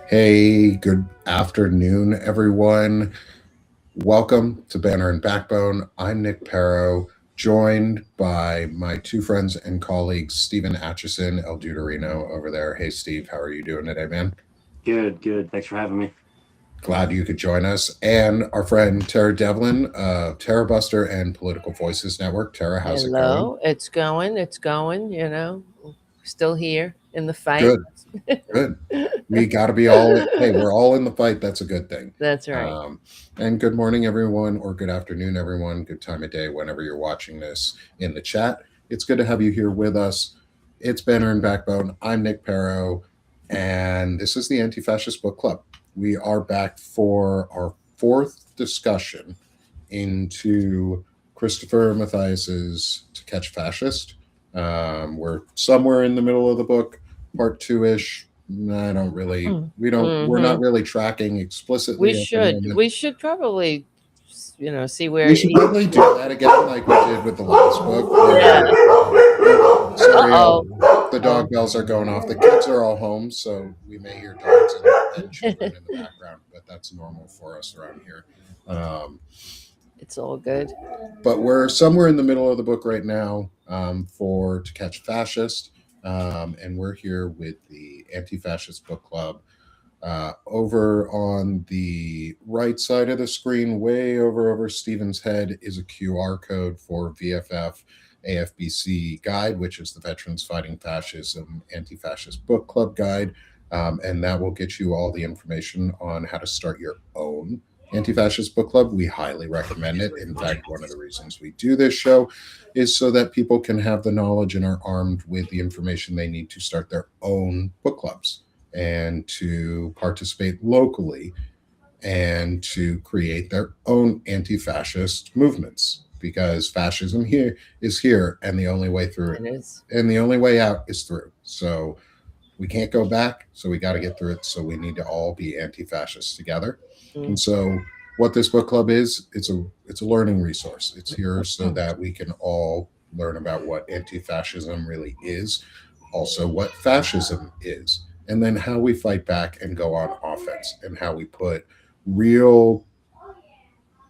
Hey, good afternoon, everyone. Welcome to Banner and Backbone. I'm Nick Perro, joined by my two friends and colleagues, Stephen Atchison, El Deuterino over there. Hey, Steve, how are you doing today, man? Good, good. Thanks for having me. Glad you could join us. And our friend Tara Devlin, Tara Buster and Political Voices Network. Tara, how's it going? Hello, it's going, still here in the fight. Good, good. We got to be all in. Hey, we're all in the fight. That's a good thing. That's right. Um, and good morning, everyone, or good afternoon, everyone. Good time of day whenever you're watching this in the chat. It's good to have you here with us. It's Banner and Backbone. I'm Nick Perro, and this is the Anti Fascist Book Club. We are back for our fourth discussion into Christopher Matthias's To Catch Fascist. We're somewhere in the middle of the book, part two ish. I don't really, we don't, we're not Hmm. really tracking explicitly We at the should moment. we should probably, see We where. should probably do that again, like we did with the last book. Yeah. Where, sorry, Uh-oh. the dog Oh. bells are going off. The kids are all home, so we may hear dogs and children in the background, but that's normal for us around here. Um, It's all good. but we're somewhere in the middle of the book right now for To Catch Fascist. And we're here with the Anti Fascist Book Club. Over on the right side of the screen, way over Stephen's head, is a QR code for VFF AFBC Guide, which is the Veterans Fighting Fascism Anti Fascist Book Club Guide. And that will get you all the information on how to start your own Anti Fascist Book Club. We highly recommend it. In fact, one of the reasons we do this show is so that people can have the knowledge and are armed with the information they need to start their own book clubs and to participate locally and to create their own anti-fascist movements, because fascism here is here, and the only way through it It is. and the only way out is through. So we can't go back, so we got to get through it. So we need to all be anti-fascists together. And so what this book club is, it's a learning resource. It's here so that we can all learn about what anti-fascism really is, also what fascism is, and then how we fight back and go on offense, and how we put real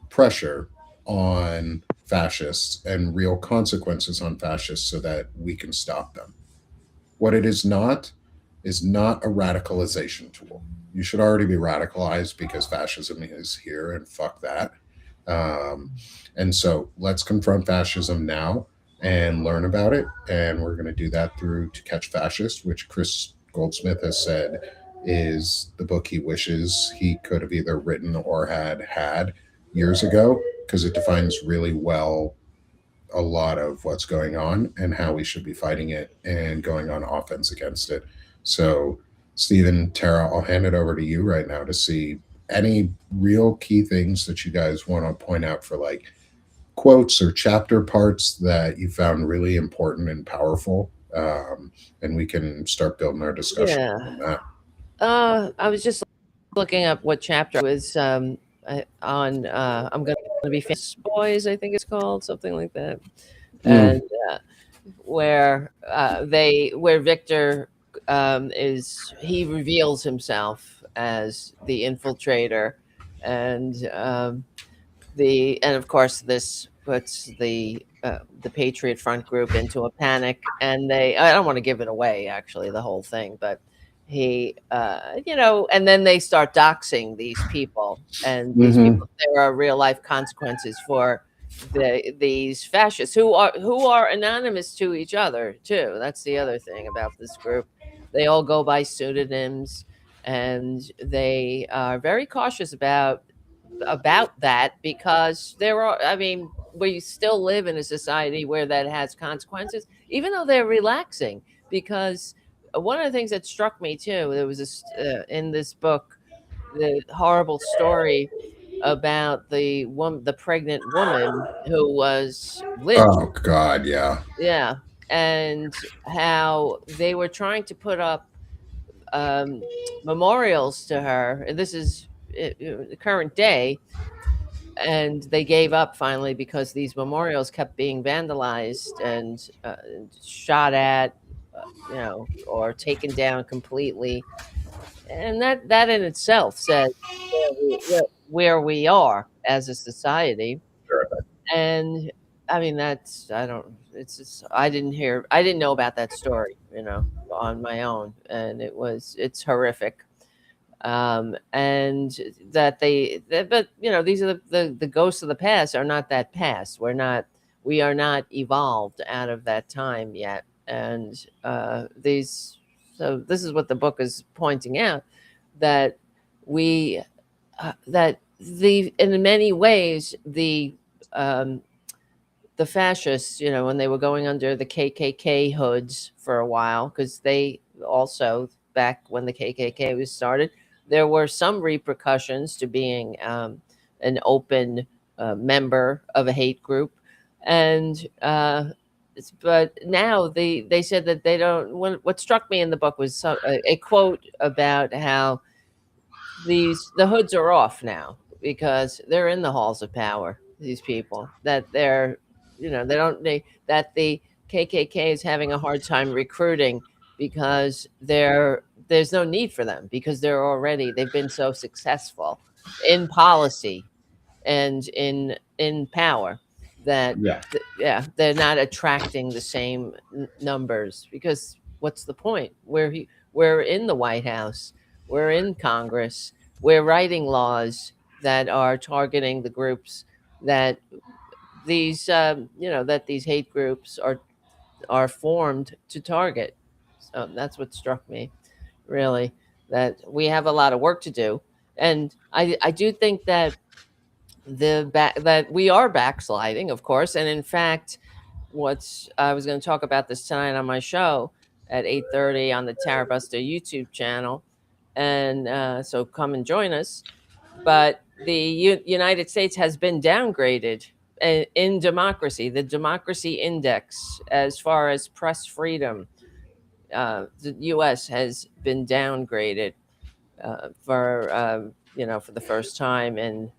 pressure on fascists and real consequences on fascists so that we can stop them. What it is not a radicalization tool. You should already be radicalized because fascism is here, and fuck that. Um, and so let's confront fascism now and learn about it. And we're going to do that through To Catch Fascist, which Chris Goldsmith has said is the book he wishes he could have either written or had years ago, because it defines really well a lot of what's going on and how we should be fighting it and going on offense against it. So, Stephen, Tara, I'll hand it over to you right now to see any real key things that you guys want to point out for like quotes or chapter parts that you found really important and powerful. And we can start building our discussion Yeah. on that. I was just looking up what chapter I was on. I'm gonna be famous boys, I think it's called, something like that. Mm. And where Victor is he reveals himself as the infiltrator, and and of course this puts the Patriot Front group into a panic, and I don't want to give it away, actually, the whole thing, but and then they start doxing these people, and these Mm-hmm. people, there are real life consequences for these fascists who are anonymous to each other too. That's the other thing about this group. They all go by pseudonyms, and they are very cautious about that, because there are, I mean, we still live in a society where that has consequences, even though they're relaxing. Because one of the things that struck me too, there was this in this book, the horrible story about the pregnant woman who was lynched. Oh God, yeah. Yeah. And how they were trying to put up um, memorials to her. And this is the current day, and they gave up finally because these memorials kept being vandalized and shot at, or taken down completely. and that in itself says where we are as a society. Sure. And I mean, I don't, it's just, I didn't know about that story, on my own. And it's horrific. And but these are the ghosts of the past are not that past. We are not evolved out of that time yet. And so this is what the book is pointing out, that we, that in many ways, the fascists, when they were going under the KKK hoods for a while, because they also, back when the KKK was started, there were some repercussions to being an open member of a hate group. And but now they said that they don't. What struck me in the book was a quote about how the hoods are off now because they're in the halls of power. These people that they're, that the KKK is having a hard time recruiting because there's no need for them because they've been so successful in policy and in power that Yeah. yeah, they're not attracting the same numbers, because what's the point? We're in the White House, we're in Congress, we're writing laws that are targeting the groups that that these hate groups are formed to target. So that's what struck me, really, that we have a lot of work to do. And I do think that that we are backsliding, of course. And in fact, I was going to talk about this tonight on my show at 8:30 on the Tarabuster YouTube channel, and so come and join us. But the United States has been downgraded in democracy, the democracy index, as far as press freedom. The U.S. has been downgraded for the first time in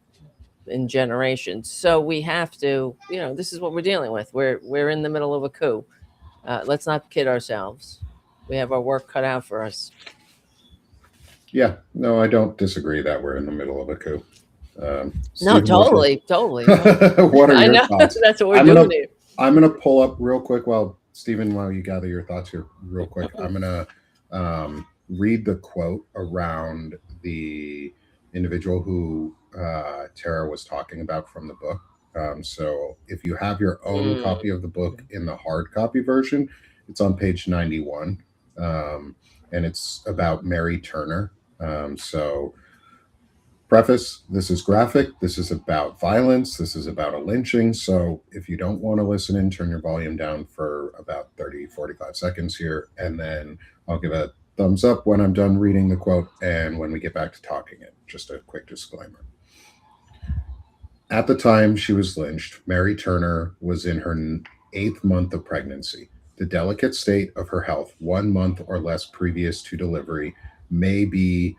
generations. So we have to, this is what we're dealing with. We're in the middle of a coup. Let's not kid ourselves. We have our work cut out for us. Yeah, no, I don't disagree that we're in the middle of a coup. No, Stephen, totally. What are I your know. thoughts? That's what we're doing here. I'm gonna pull up real quick while you gather your thoughts here real quick. I'm gonna read the quote around the individual who Tara was talking about from the book. So if you have your own copy of the book in the hard copy version, it's on page 91, and it's about Mary Turner. So preface, this is graphic, this is about violence, this is about a lynching. So if you don't want to listen in, turn your volume down for about 30-45 seconds here, and then I'll give a thumbs up when I'm done reading the quote and when we get back to talking it. Just a quick disclaimer. At the time she was lynched, Mary Turner was in her 8th month of pregnancy. The delicate state of her health 1 month or less previous to delivery may be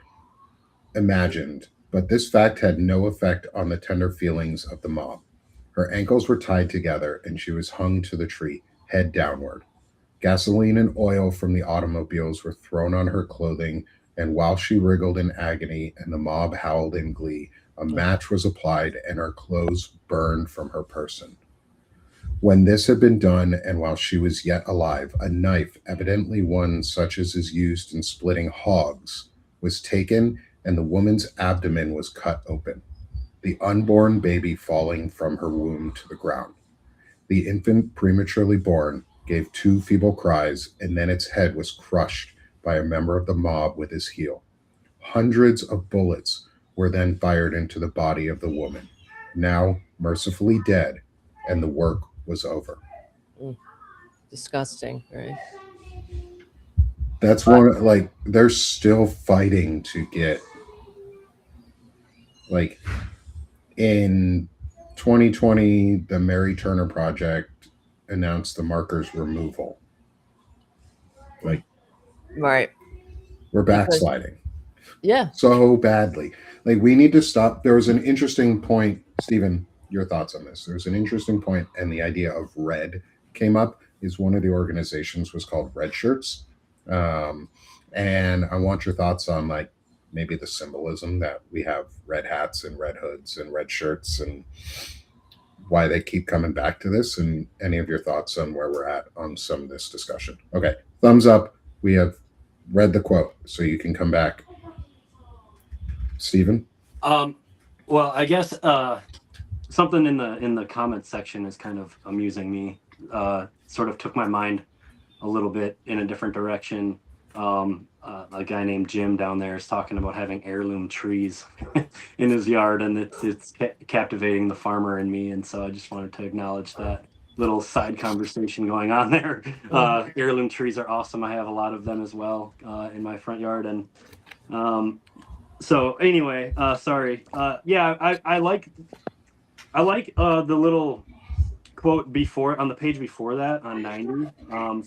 imagined, but this fact had no effect on the tender feelings of the mob. Her ankles were tied together and she was hung to the tree, head downward. Gasoline and oil from the automobiles were thrown on her clothing, and while she wriggled in agony and the mob howled in glee, a match was applied and her clothes burned from her person. When this had been done, and while she was yet alive, a knife, evidently one such as is used in splitting hogs, was taken and the woman's abdomen was cut open, the unborn baby falling from her womb to the ground. The infant, prematurely born, gave 2 feeble cries, and then its head was crushed by a member of the mob with his heel. Hundreds of bullets were then fired into the body of the woman, now mercifully dead, and the work was over. Disgusting, right? That's one, like, they're still fighting to get, like, in 2020, the Mary Turner Project announced the markers removal. Like, Right. we're backsliding. Yeah. So badly. Like, we need to stop. There was an interesting point, Stephen, your thoughts on this. There's an interesting point, and the idea of red came up. Is one of the organizations was called Red Shirts. And I want your thoughts on, like, maybe the symbolism that we have red hats and red hoods and red shirts, and why they keep coming back to this, and any of your thoughts on where we're at on some of this discussion. Okay, thumbs up. We have read the quote, so you can come back. Stephen? Well, I guess something in the comments section is kind of amusing me. Sort of took my mind a little bit in a different direction. A guy named Jim down there is talking about having heirloom trees in his yard, and it's captivating the farmer in me. And so I just wanted to acknowledge that little side conversation going on there. Heirloom trees are awesome. I have a lot of them as well in my front yard. And so anyway, sorry. Yeah, I like the little quote before on the page before that on 90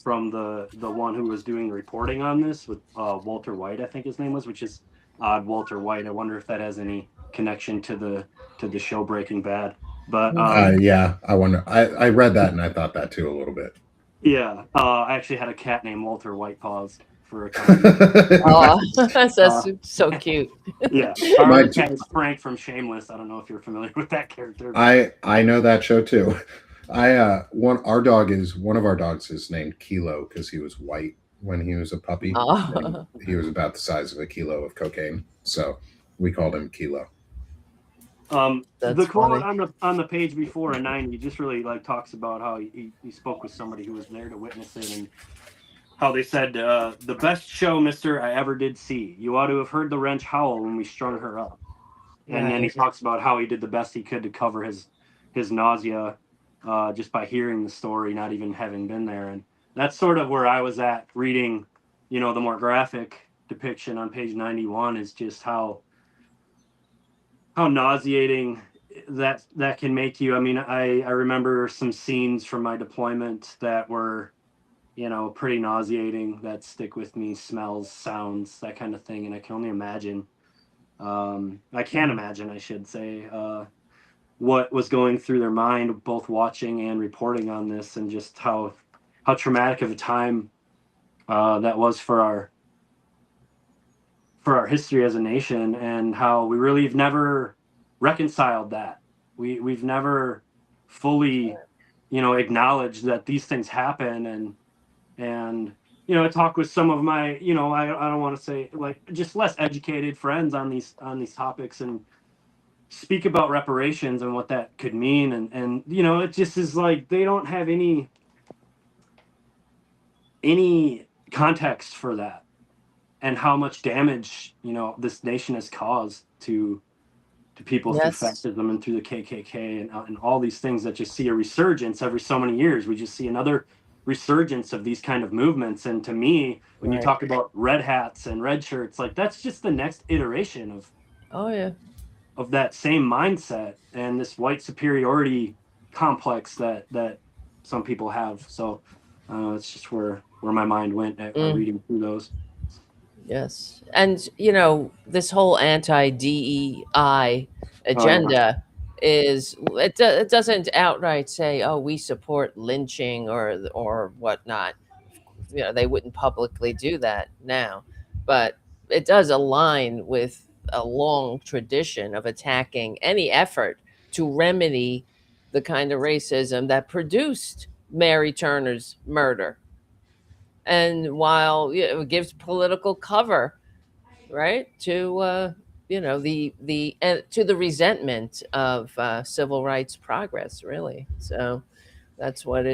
from the one who was doing the reporting on this with Walter White, I think his name was, which is odd. Walter White. I wonder if that has any connection to the show Breaking Bad. But Yeah, I wonder. I read that and I thought that too a little bit. yeah, I actually had a cat named Walter Whitepaws for a time. Oh, that's so cute. Yeah, our cat is Frank from Shameless. I don't know if you're familiar with that character. I know that show too. One of our dogs is named Kilo because he was white when he was a puppy. Oh. He was about the size of a kilo of cocaine, so we called him Kilo. The quote on the page before in 90 just really like talks about how he spoke with somebody who was there to witness it, and how they said, the best show, mister, I ever did see. You ought to have heard the wrench howl when we strung her up. And then he talks about how he did the best he could to cover his nausea just by hearing the story, not even having been there. And that's sort of where I was at reading, the more graphic depiction on page 91, is just how nauseating that can make you. I mean, I remember some scenes from my deployment that were, pretty nauseating, that stick with me, smells, sounds, that kind of thing. And I can only imagine, I can't imagine, I should say, what was going through their mind, both watching and reporting on this, and just how traumatic of a time that was for our history as a nation, and how we really have never reconciled that. We've never fully, acknowledged that these things happen, and I talk with some of my, I don't want to say, like, just less educated friends on these topics, and speak about reparations and what that could mean, and it just is like they don't have any context for that, and how much damage this nation has caused to people through fascism and through the KKK and all these things that just see a resurgence every so many years. We just see another resurgence of these kind of movements. And to me, when you talk about red hats and red shirts, like, that's just the next iteration of that same mindset and this white superiority complex that some people have. So it's just where my mind went at reading through those. Yes. And, this whole anti-DEI agenda it doesn't outright say, oh, we support lynching or whatnot. They wouldn't publicly do that now. But it does align with a long tradition of attacking any effort to remedy the kind of racism that produced Mary Turner's murder. And while it gives political cover, right, to to the resentment of civil rights progress, really. So that's what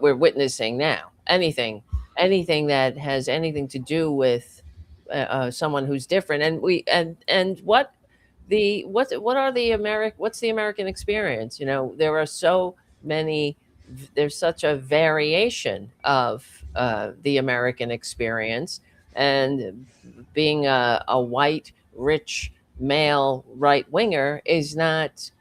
we're witnessing now. Anything that has anything to do with someone who's different, and what's the American experience? There are so many. There's such a variation of the American experience, and being a white, rich, male right winger is not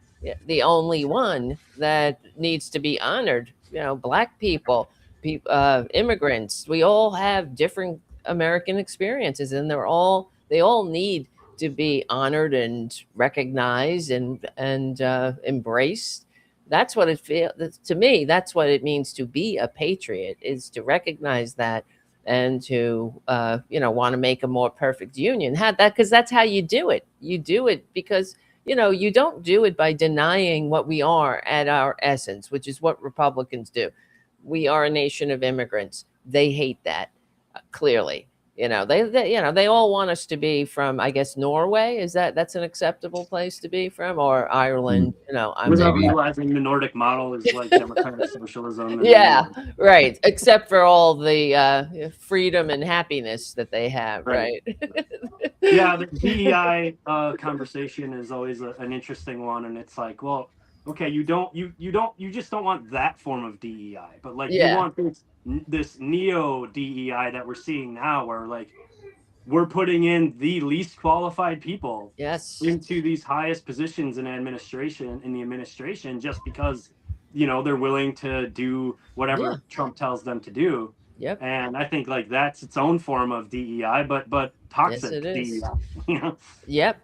the only one that needs to be honored. Black people, immigrants, we all have different American experiences, and they all need to be honored and recognized and embraced. That's what it feels to me. That's what it means to be a patriot, is to recognize that and to want to make a more perfect union. Because that's how you do it. You do it because you don't do it by denying what we are at our essence, which is what Republicans do. We are a nation of immigrants. They hate that, clearly. They all want us to be from, I guess, Norway. That's an acceptable place to be from, or Ireland? Without realizing the Nordic model is like democratic socialism. Yeah, right. Except for all the freedom and happiness that they have, right? Yeah, the DEI conversation is always an interesting one, and it's like, well, okay, you just don't want that form of DEI, but like you want this neo DEI that we're seeing now, where like we're putting in the least qualified people into these highest positions in the administration just because they're willing to do whatever Trump tells them to do. Yep. And I think like that's its own form of DEI, but toxic DEI. Yep.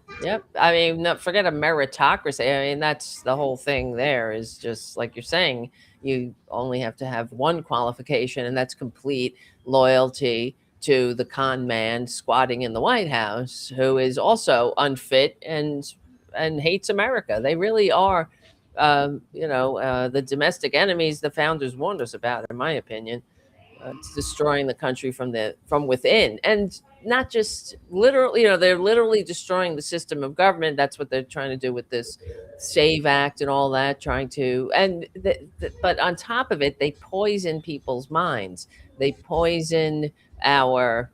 I mean, forget a meritocracy. I mean, that's the whole thing. There is just like you're saying, you only have to have one qualification, and that's complete loyalty to the con man squatting in the White House, who is also unfit and hates America. They really are, the domestic enemies the founders warned us about, in my opinion. It's destroying the country from within, and not just literally. They're literally destroying the system of government. That's what they're trying to do with this SAVE Act and all that. But on top of it, they poison people's minds. They poison our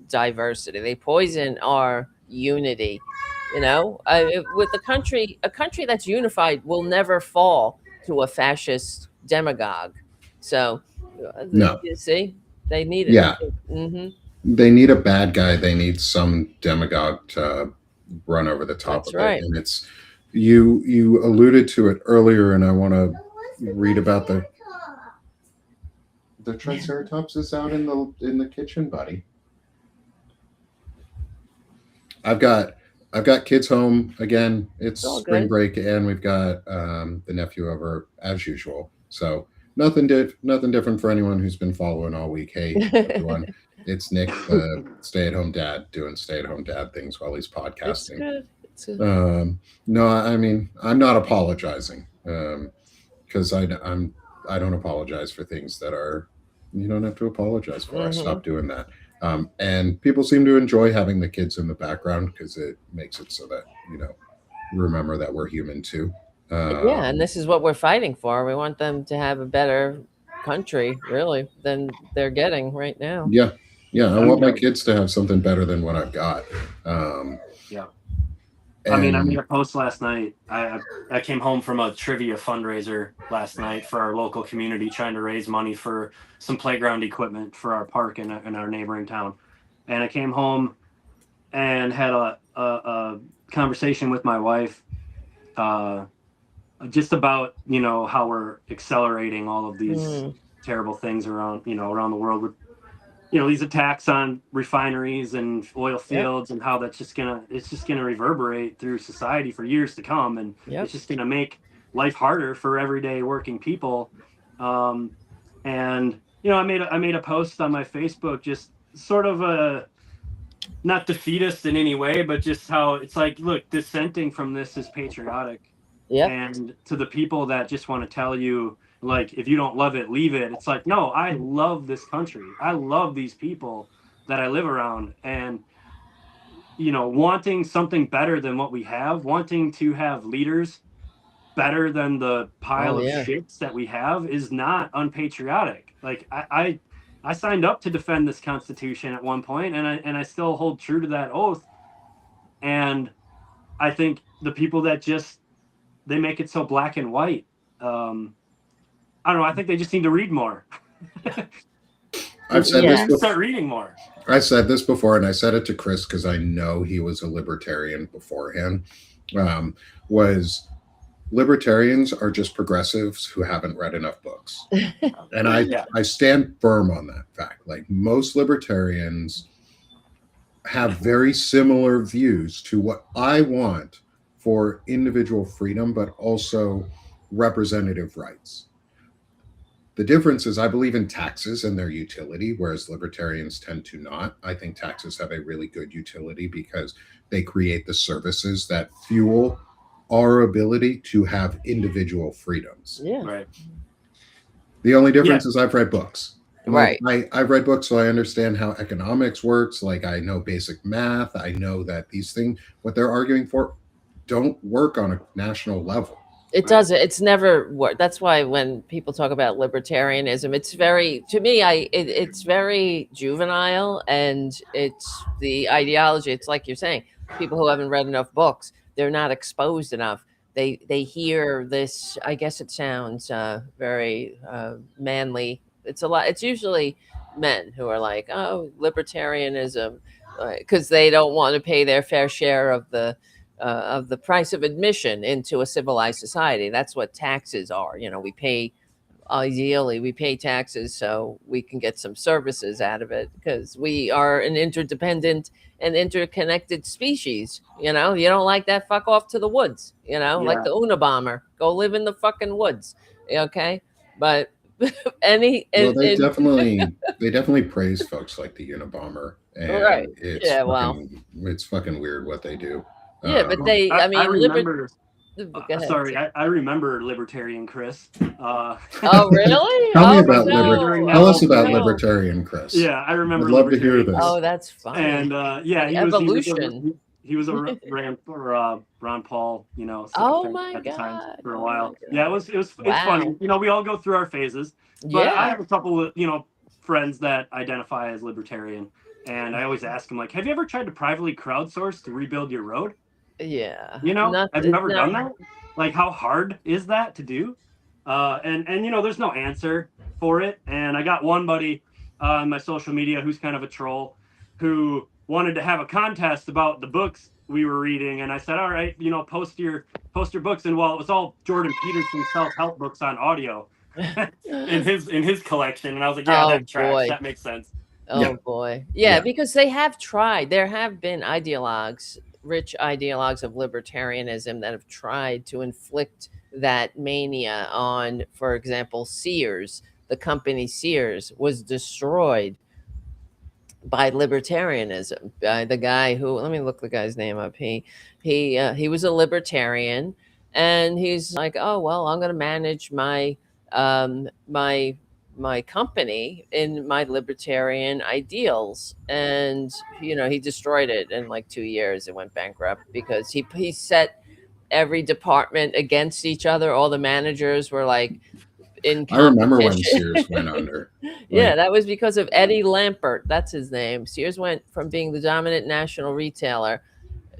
diversity. They poison our unity. With a country that's unified will never fall to a fascist demagogue. So, you see, they need it. Yeah. They need a bad guy. They need some demagogue to run over the top of it. And it's you alluded to it earlier, and I want to read about the Triceratops is out in the kitchen, buddy. I've got kids home again. It's spring break, and we've got the nephew over as usual. So nothing different for anyone who's been following all week. Hey, everyone, it's Nick, the stay-at-home dad, doing stay-at-home dad things while he's podcasting. No, I mean, I'm not apologizing because I don't apologize for things that are you don't have to apologize for. I stopped doing that. And people seem to enjoy having the kids in the background because it makes it so that, remember that we're human too. And this is what we're fighting for. We want them to have a better country, really, than they're getting right now. Yeah. I want my kids to have something better than what I've got. I made a post last night. I came home from a trivia fundraiser last night for our local community, trying to raise money for some playground equipment for our park in our neighboring town. And I came home and had a conversation with my wife just about, how we're accelerating all of these terrible things around the world with these attacks on refineries and oil fields and how that's just gonna reverberate through society for years to come, and it's just gonna make life harder for everyday working people. And I made a post on my Facebook, just sort of a not defeatist in any way, but just how it's like, look, dissenting from this is patriotic. And to the people that just want to tell you, like, if you don't love it, leave it. It's like, no, I love this country. I love these people that I live around, and, wanting something better than what we have, wanting to have leaders better than the pile of shits that we have is not unpatriotic. Like I signed up to defend this Constitution at one point, and I still hold true to that oath. And I think the people that they make it so black and white. I don't know. I think they just need to read more. I've said this before. Start reading more. I said this before, and I said it to Chris because I know he was a libertarian beforehand. Was libertarians are just progressives who haven't read enough books, and I stand firm on that fact. Like, most libertarians have very similar views to what I want for individual freedom, but also representative rights. The difference is I believe in taxes and their utility, whereas libertarians tend to not. I think taxes have a really good utility because they create the services that fuel our ability to have individual freedoms. Yeah. Right. The only difference is I've read books. Right. I've read books, so I understand how economics works. Like, I know basic math. I know that these things, what they're arguing for, don't work on a national level. It doesn't. It's never worked. That's why when people talk about libertarianism, it's very, to me, it's very juvenile, and it's the ideology. It's like you're saying, people who haven't read enough books, they're not exposed enough. They hear this. I guess it sounds very manly. It's a lot. It's usually men who are like, oh, libertarianism, because they don't want to pay their fair share of the price of admission into a civilized society. That's what taxes are. We pay, ideally, we pay taxes so we can get some services out of it, because we are an interdependent and interconnected species. You don't like that? Fuck off to the woods, like the Unabomber. Go live in the fucking woods. Okay. But they definitely praise folks like the Unabomber. And right. It's fucking weird what they do. Yeah, but I remember. Ahead, sorry, I remember Libertarian Chris. Oh, really? Tell us about Libertarian Chris. Yeah, I remember. I'd love to hear this. Oh, that's fun. And he was a ran for Ron Paul. Oh my at the time God. for a while. Yeah, it was it's funny. We all go through our phases. But I have a couple of friends that identify as libertarian, and I always ask them, like, have you ever tried to privately crowdsource to rebuild your road? Yeah. Have you ever done that? Like, how hard is that to do? And there's no answer for it. And I got one buddy on my social media who's kind of a troll, who wanted to have a contest about the books we were reading. And I said, all right, post your books. And while it was all Jordan Peterson self-help books on audio in his collection, and I was like, yeah, that tracks. That makes sense. Oh boy. Yeah, because they have tried. There have been rich ideologues of libertarianism that have tried to inflict that mania on, for example, Sears. The company Sears was destroyed by libertarianism. The guy who, let me look the guy's name up. He was a libertarian, and he's like, oh well, I'm going to manage my my company in my libertarian ideals, and he destroyed it in like 2 years. It went bankrupt because he set every department against each other. All the managers were like in competition. I remember when Sears went under. Yeah, that was because of Eddie Lampert. That's his name. Sears went from being the dominant national retailer,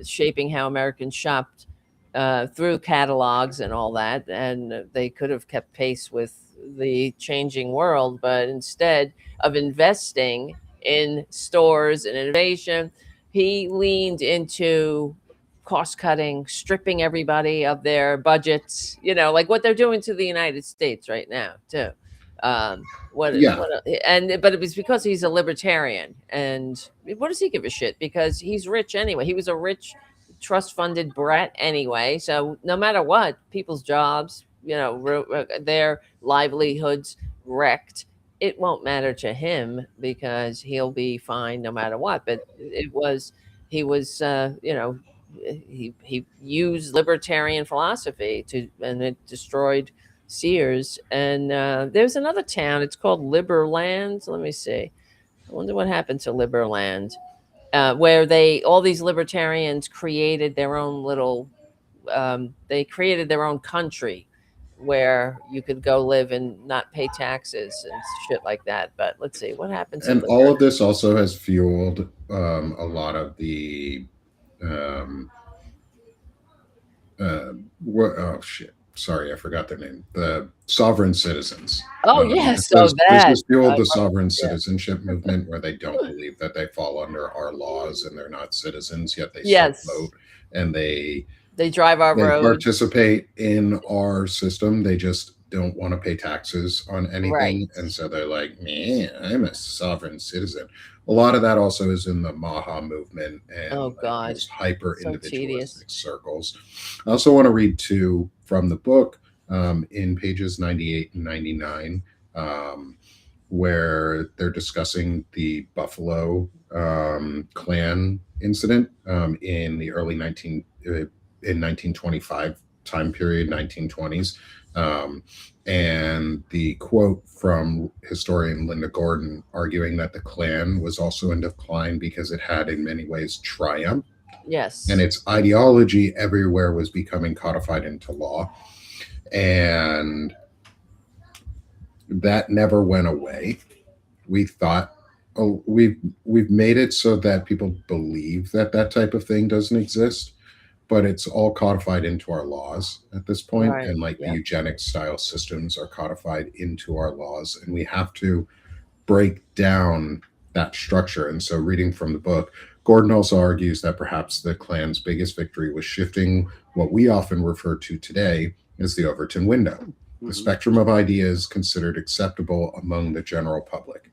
shaping how Americans shopped through catalogs and all that, and they could have kept pace with the changing world, but instead of investing in stores and innovation, he leaned into cost cutting, stripping everybody of their budgets, like what they're doing to the United States right now too. But it was because he's a libertarian, and what does he give a shit? Because he's rich anyway. He was a rich trust funded brat anyway, so no matter what, people's jobs, their livelihoods wrecked, it won't matter to him because he'll be fine no matter what. But he used libertarian philosophy and it destroyed Sears. And there's another town, it's called Liberland. Let me see. I wonder what happened to Liberland, where all these libertarians created their own little, they created their own country where you could go live and not pay taxes and shit like that. But let's see what happens. And all of this also has fueled a lot of the sorry, I forgot their name. The sovereign citizens. Oh yes, so this has fueled the sovereign citizenship movement, where they don't believe that they fall under our laws and they're not citizens, yet they still vote and they drive our roads, participate in our system. They just don't want to pay taxes on anything. Right. And so they're like, man, I'm a sovereign citizen. A lot of that also is in the Maha movement and those hyper individualistic circles. I also want to read two from the book in pages 98 and 99. where they're discussing the Buffalo Klan incident in the early in 1925 time period, 1920s. And the quote from historian Linda Gordon arguing that the Klan was also in decline because it had in many ways triumphed. Yes. And its ideology everywhere was becoming codified into law. And that never went away. We thought, oh, we've made it so that people believe that that type of thing doesn't exist, but it's all codified into our laws at this point. Right. And like the Yep. eugenics style systems are codified into our laws, and we have to break down that structure. And so, reading from the book, Gordon also argues that perhaps the Klan's biggest victory was shifting what we often refer to today as the Overton window, the spectrum of ideas considered acceptable among the general public.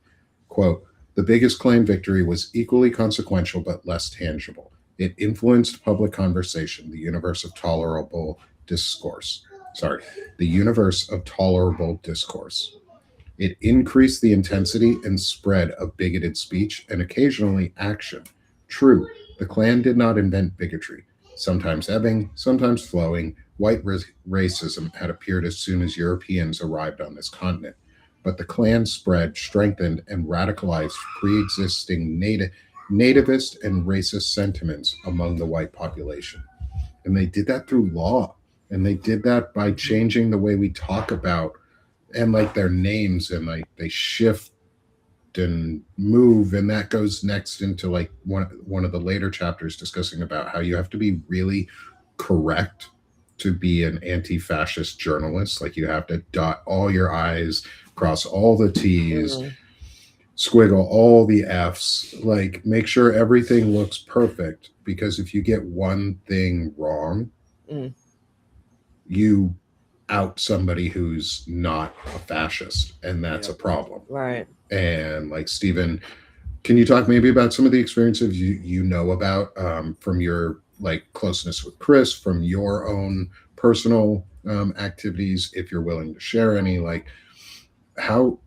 Quote, the biggest Klan victory was equally consequential but less tangible. It influenced public conversation, the universe of tolerable discourse. The universe of tolerable discourse. It increased the intensity and spread of bigoted speech and occasionally action. True, the Klan did not invent bigotry. Sometimes ebbing, sometimes flowing, white racism had appeared as soon as Europeans arrived on this continent. But the Klan spread, strengthened, and radicalized pre-existing nativist and racist sentiments among the white population. And they did that through law. And they did that by changing the way we talk about and like their names, and like they shift and move, and that goes next into like one of the later chapters discussing about how you have to be really correct to be an anti-fascist journalist. Like you have to dot all your I's, cross all the T's, squiggle all the F's, like make sure everything looks perfect, because if you get one thing wrong, you out somebody who's not a fascist, and that's a problem. Right. And like, Stephen, can you talk maybe about some of the experiences you know about from your like closeness with Chris, from your own personal activities, if you're willing to share any? Like how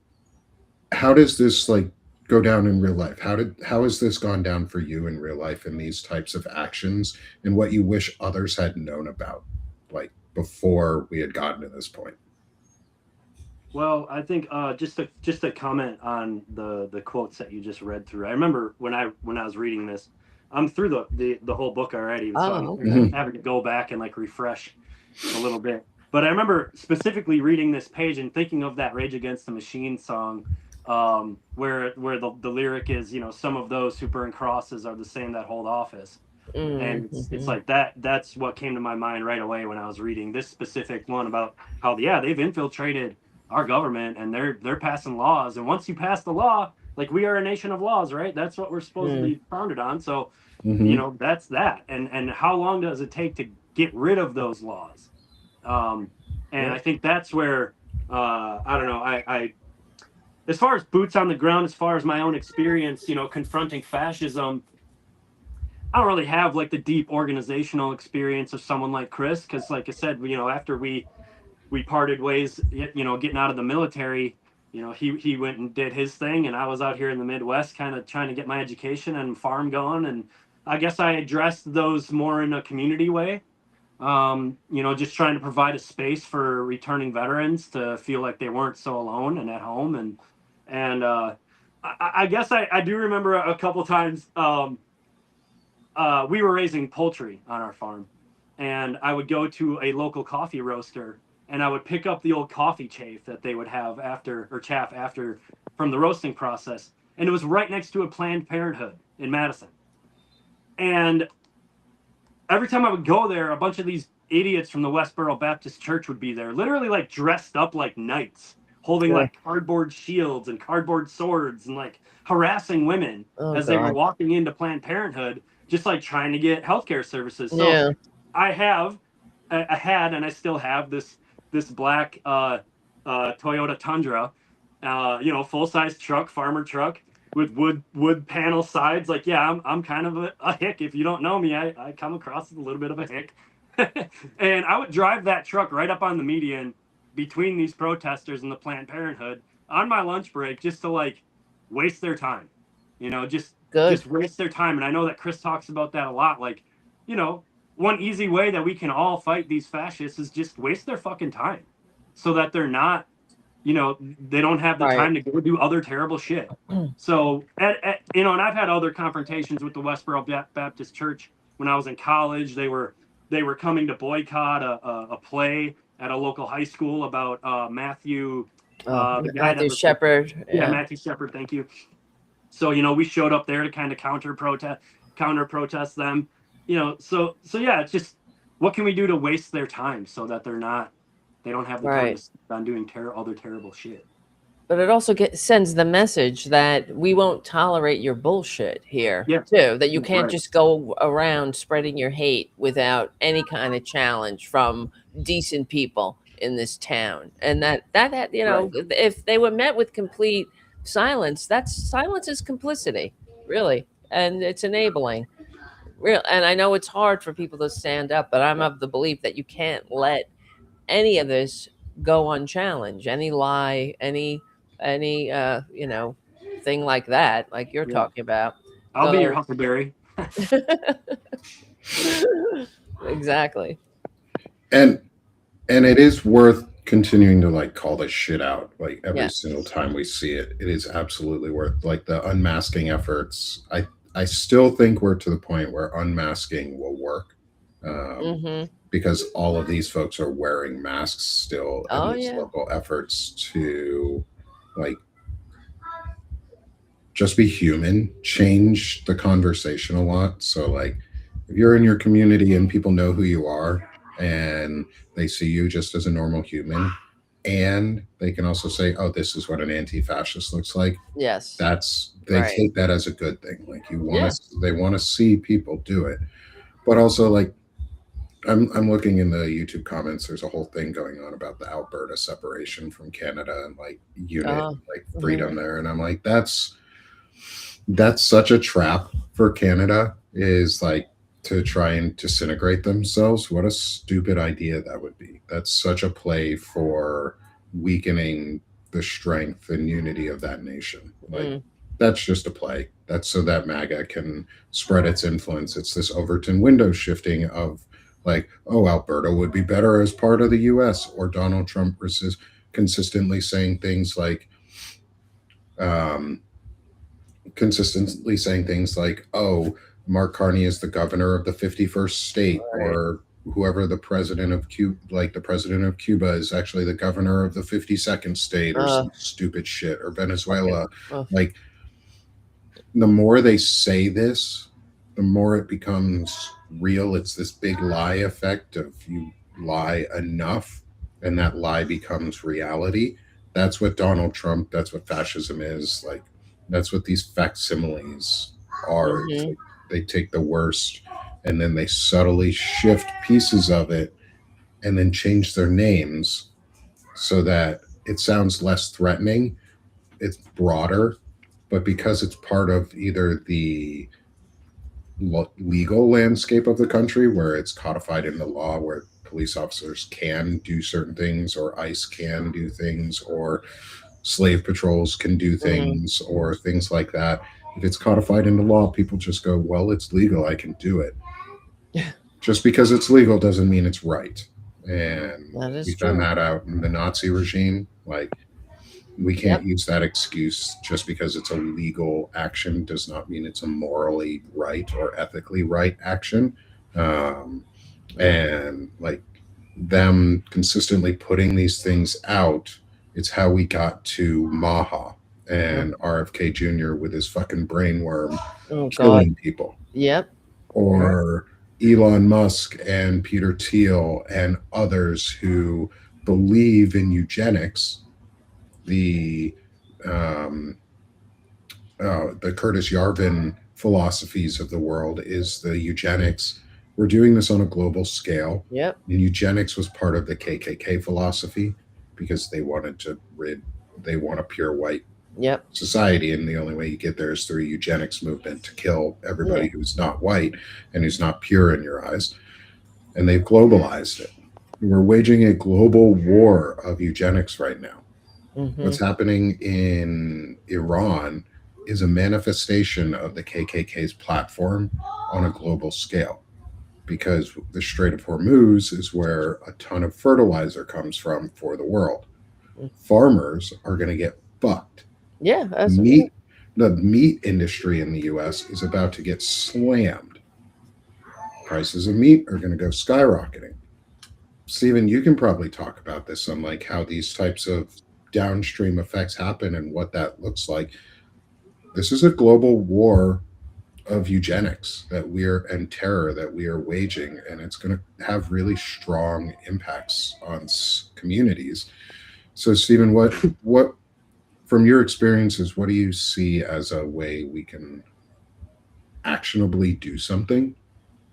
does this like go down in real life? How has this gone down for you in real life in these types of actions, and what you wish others had known about, like before we had gotten to this point? Well, I think just a comment on the quotes that you just read through. I remember when I was reading this, I'm through the whole book already, so I'm having to go back and like refresh a little bit. But I remember specifically reading this page and thinking of that Rage Against the Machine song, where the lyric is, you know, some of those who burn crosses are the same that hold office. And it's like that's what came to my mind right away when I was reading this specific one about how they've infiltrated our government, and they're passing laws, and once you pass the law, like, we are a nation of laws, right? That's what we're supposed to be founded on. So you know, that's that. And how long does it take to get rid of those laws? And I think that's where I don't know, I as far as boots on the ground, as far as my own experience, you know, confronting fascism, I don't really have like the deep organizational experience of someone like Chris, because like I said, you know, after we parted ways, you know, getting out of the military, you know, he went and did his thing, and I was out here in the Midwest kind of trying to get my education and farm going. And I guess I addressed those more in a community way, you know, just trying to provide a space for returning veterans to feel like they weren't so alone and at home. And I guess I do remember a couple times, we were raising poultry on our farm, and I would go to a local coffee roaster, and I would pick up the old coffee chaff that they would have chaff after from the roasting process. And it was right next to a Planned Parenthood in Madison. And every time I would go there, a bunch of these idiots from the Westboro Baptist Church would be there, literally like dressed up like knights, holding like cardboard shields and cardboard swords, and like harassing women as they were walking into Planned Parenthood, just like trying to get healthcare services. So I had, and I still have this black Toyota Tundra, you know, full size truck, farmer truck with wood panel sides. Like, yeah, I'm kind of a hick. If you don't know me, I come across as a little bit of a hick. And I would drive that truck right up on the median between these protesters and the Planned Parenthood, on my lunch break just to like waste their time, just Good. waste their time. And I know that Chris talks about that a lot. Like, one easy way that we can all fight these fascists is just waste their fucking time, so that they're not, they don't have the Right. time to go do other terrible shit. So, and I've had other confrontations with the Westboro Baptist Church when I was in college. They were coming to boycott a play at a local high school about Matthew. The guy Matthew that Shepard. yeah, Matthew Shepard. Thank you. So we showed up there to kind of counter protest them. So yeah, it's just, what can we do to waste their time so that they don't have the time to spend on doing other terrible shit. But it also sends the message that we won't tolerate your bullshit here, too. That you can't just go around spreading your hate without any kind of challenge from decent people in this town. And that if they were met with complete silence, silence is complicity, really, and it's enabling. And I know it's hard for people to stand up, but I'm of the belief that you can't let any of this go unchallenged. Any lie, any thing like that, like you're talking about. I'll be your Huckleberry. Exactly. And it is worth continuing to like call this shit out like every single time we see it. It is absolutely worth, like, the unmasking efforts. I still think we're to the point where unmasking will work. Because all of these folks are wearing masks still in these local efforts to, like, just be human, change the conversation a lot. So, like, if you're in your community and people know who you are and they see you just as a normal human, and they can also say, oh, this is what an anti-fascist looks like. Yes. They take that as a good thing. Like, they want to see people do it. But also, like, I'm looking in the YouTube comments. There's a whole thing going on about the Alberta separation from Canada and like unit, like freedom there. And I'm like, that's such a trap for Canada, is like to try and disintegrate themselves. What a stupid idea that would be. That's such a play for weakening the strength and unity of that nation. Like, that's just a play. That's so that MAGA can spread its influence. It's this Overton window shifting of, like, oh, Alberta would be better as part of the U.S. Or Donald Trump is consistently saying things like, oh, Mark Carney is the governor of the 51st state, or whoever the president of Cuba, like the president of Cuba is actually the governor of the 52nd state, or some stupid shit, or Venezuela. Like, the more they say this, the more it becomes real. It's this big lie effect of, you lie enough and that lie becomes reality. That's what Donald Trump, that's what fascism is. Like, that's what these facsimiles are. Like, they take the worst and then they subtly shift pieces of it and then change their names so that it sounds less threatening. It's broader, but because it's part of either the legal landscape of the country, where it's codified in the law, where police officers can do certain things, or ICE can do things, or slave patrols can do things, or things like that. If it's codified in the law, people just go, well, it's legal, I can do it. Just because it's legal doesn't mean it's right. And we found that out in the Nazi regime. Like, we can't use that excuse. Just because it's a legal action does not mean it's a morally right or ethically right action. And like, them consistently putting these things out, it's how we got to Maha and RFK Jr. with his fucking brainworm killing people. Or Elon Musk and Peter Thiel and others who believe in eugenics. The Curtis Yarvin philosophies of the world is the eugenics. We're doing this on a global scale. And eugenics was part of the KKK philosophy, because they want a pure white society, and the only way you get there is through a eugenics movement to kill everybody who's not white and who's not pure in your eyes. And they've globalized it. We're waging a global war of eugenics right now. What's happening in Iran is a manifestation of the KKK's platform on a global scale, because the Strait of Hormuz is where a ton of fertilizer comes from for the world. Farmers are going to get fucked. Yeah, that's The meat industry in the US is about to get slammed. Prices of meat are going to go skyrocketing. Stephen, you can probably talk about this on like how these types of downstream effects happen and what that looks like. This is a global war of eugenics and terror that we are waging, and it's going to have really strong impacts on communities. So, Stephen, what from your experiences, what do you see as a way we can actionably do something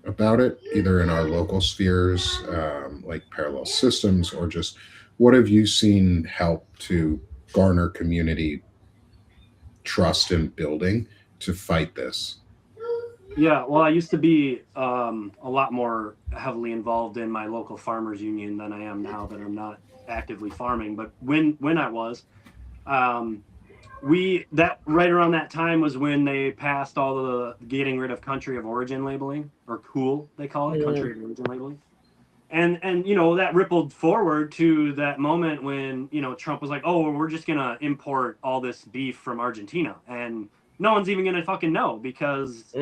about it, either in our local spheres, like parallel systems, or just what have you seen help to garner community trust and building to fight this? Yeah, well, I used to be a lot more heavily involved in my local farmers union than I am now that I'm not actively farming. But when I was, um, that right around that time was when they passed all the getting rid of country of origin labeling, or cool they call it, country of origin labeling. And that rippled forward to that moment when Trump was like, oh, we're just gonna import all this beef from Argentina, and no one's even gonna fucking know, because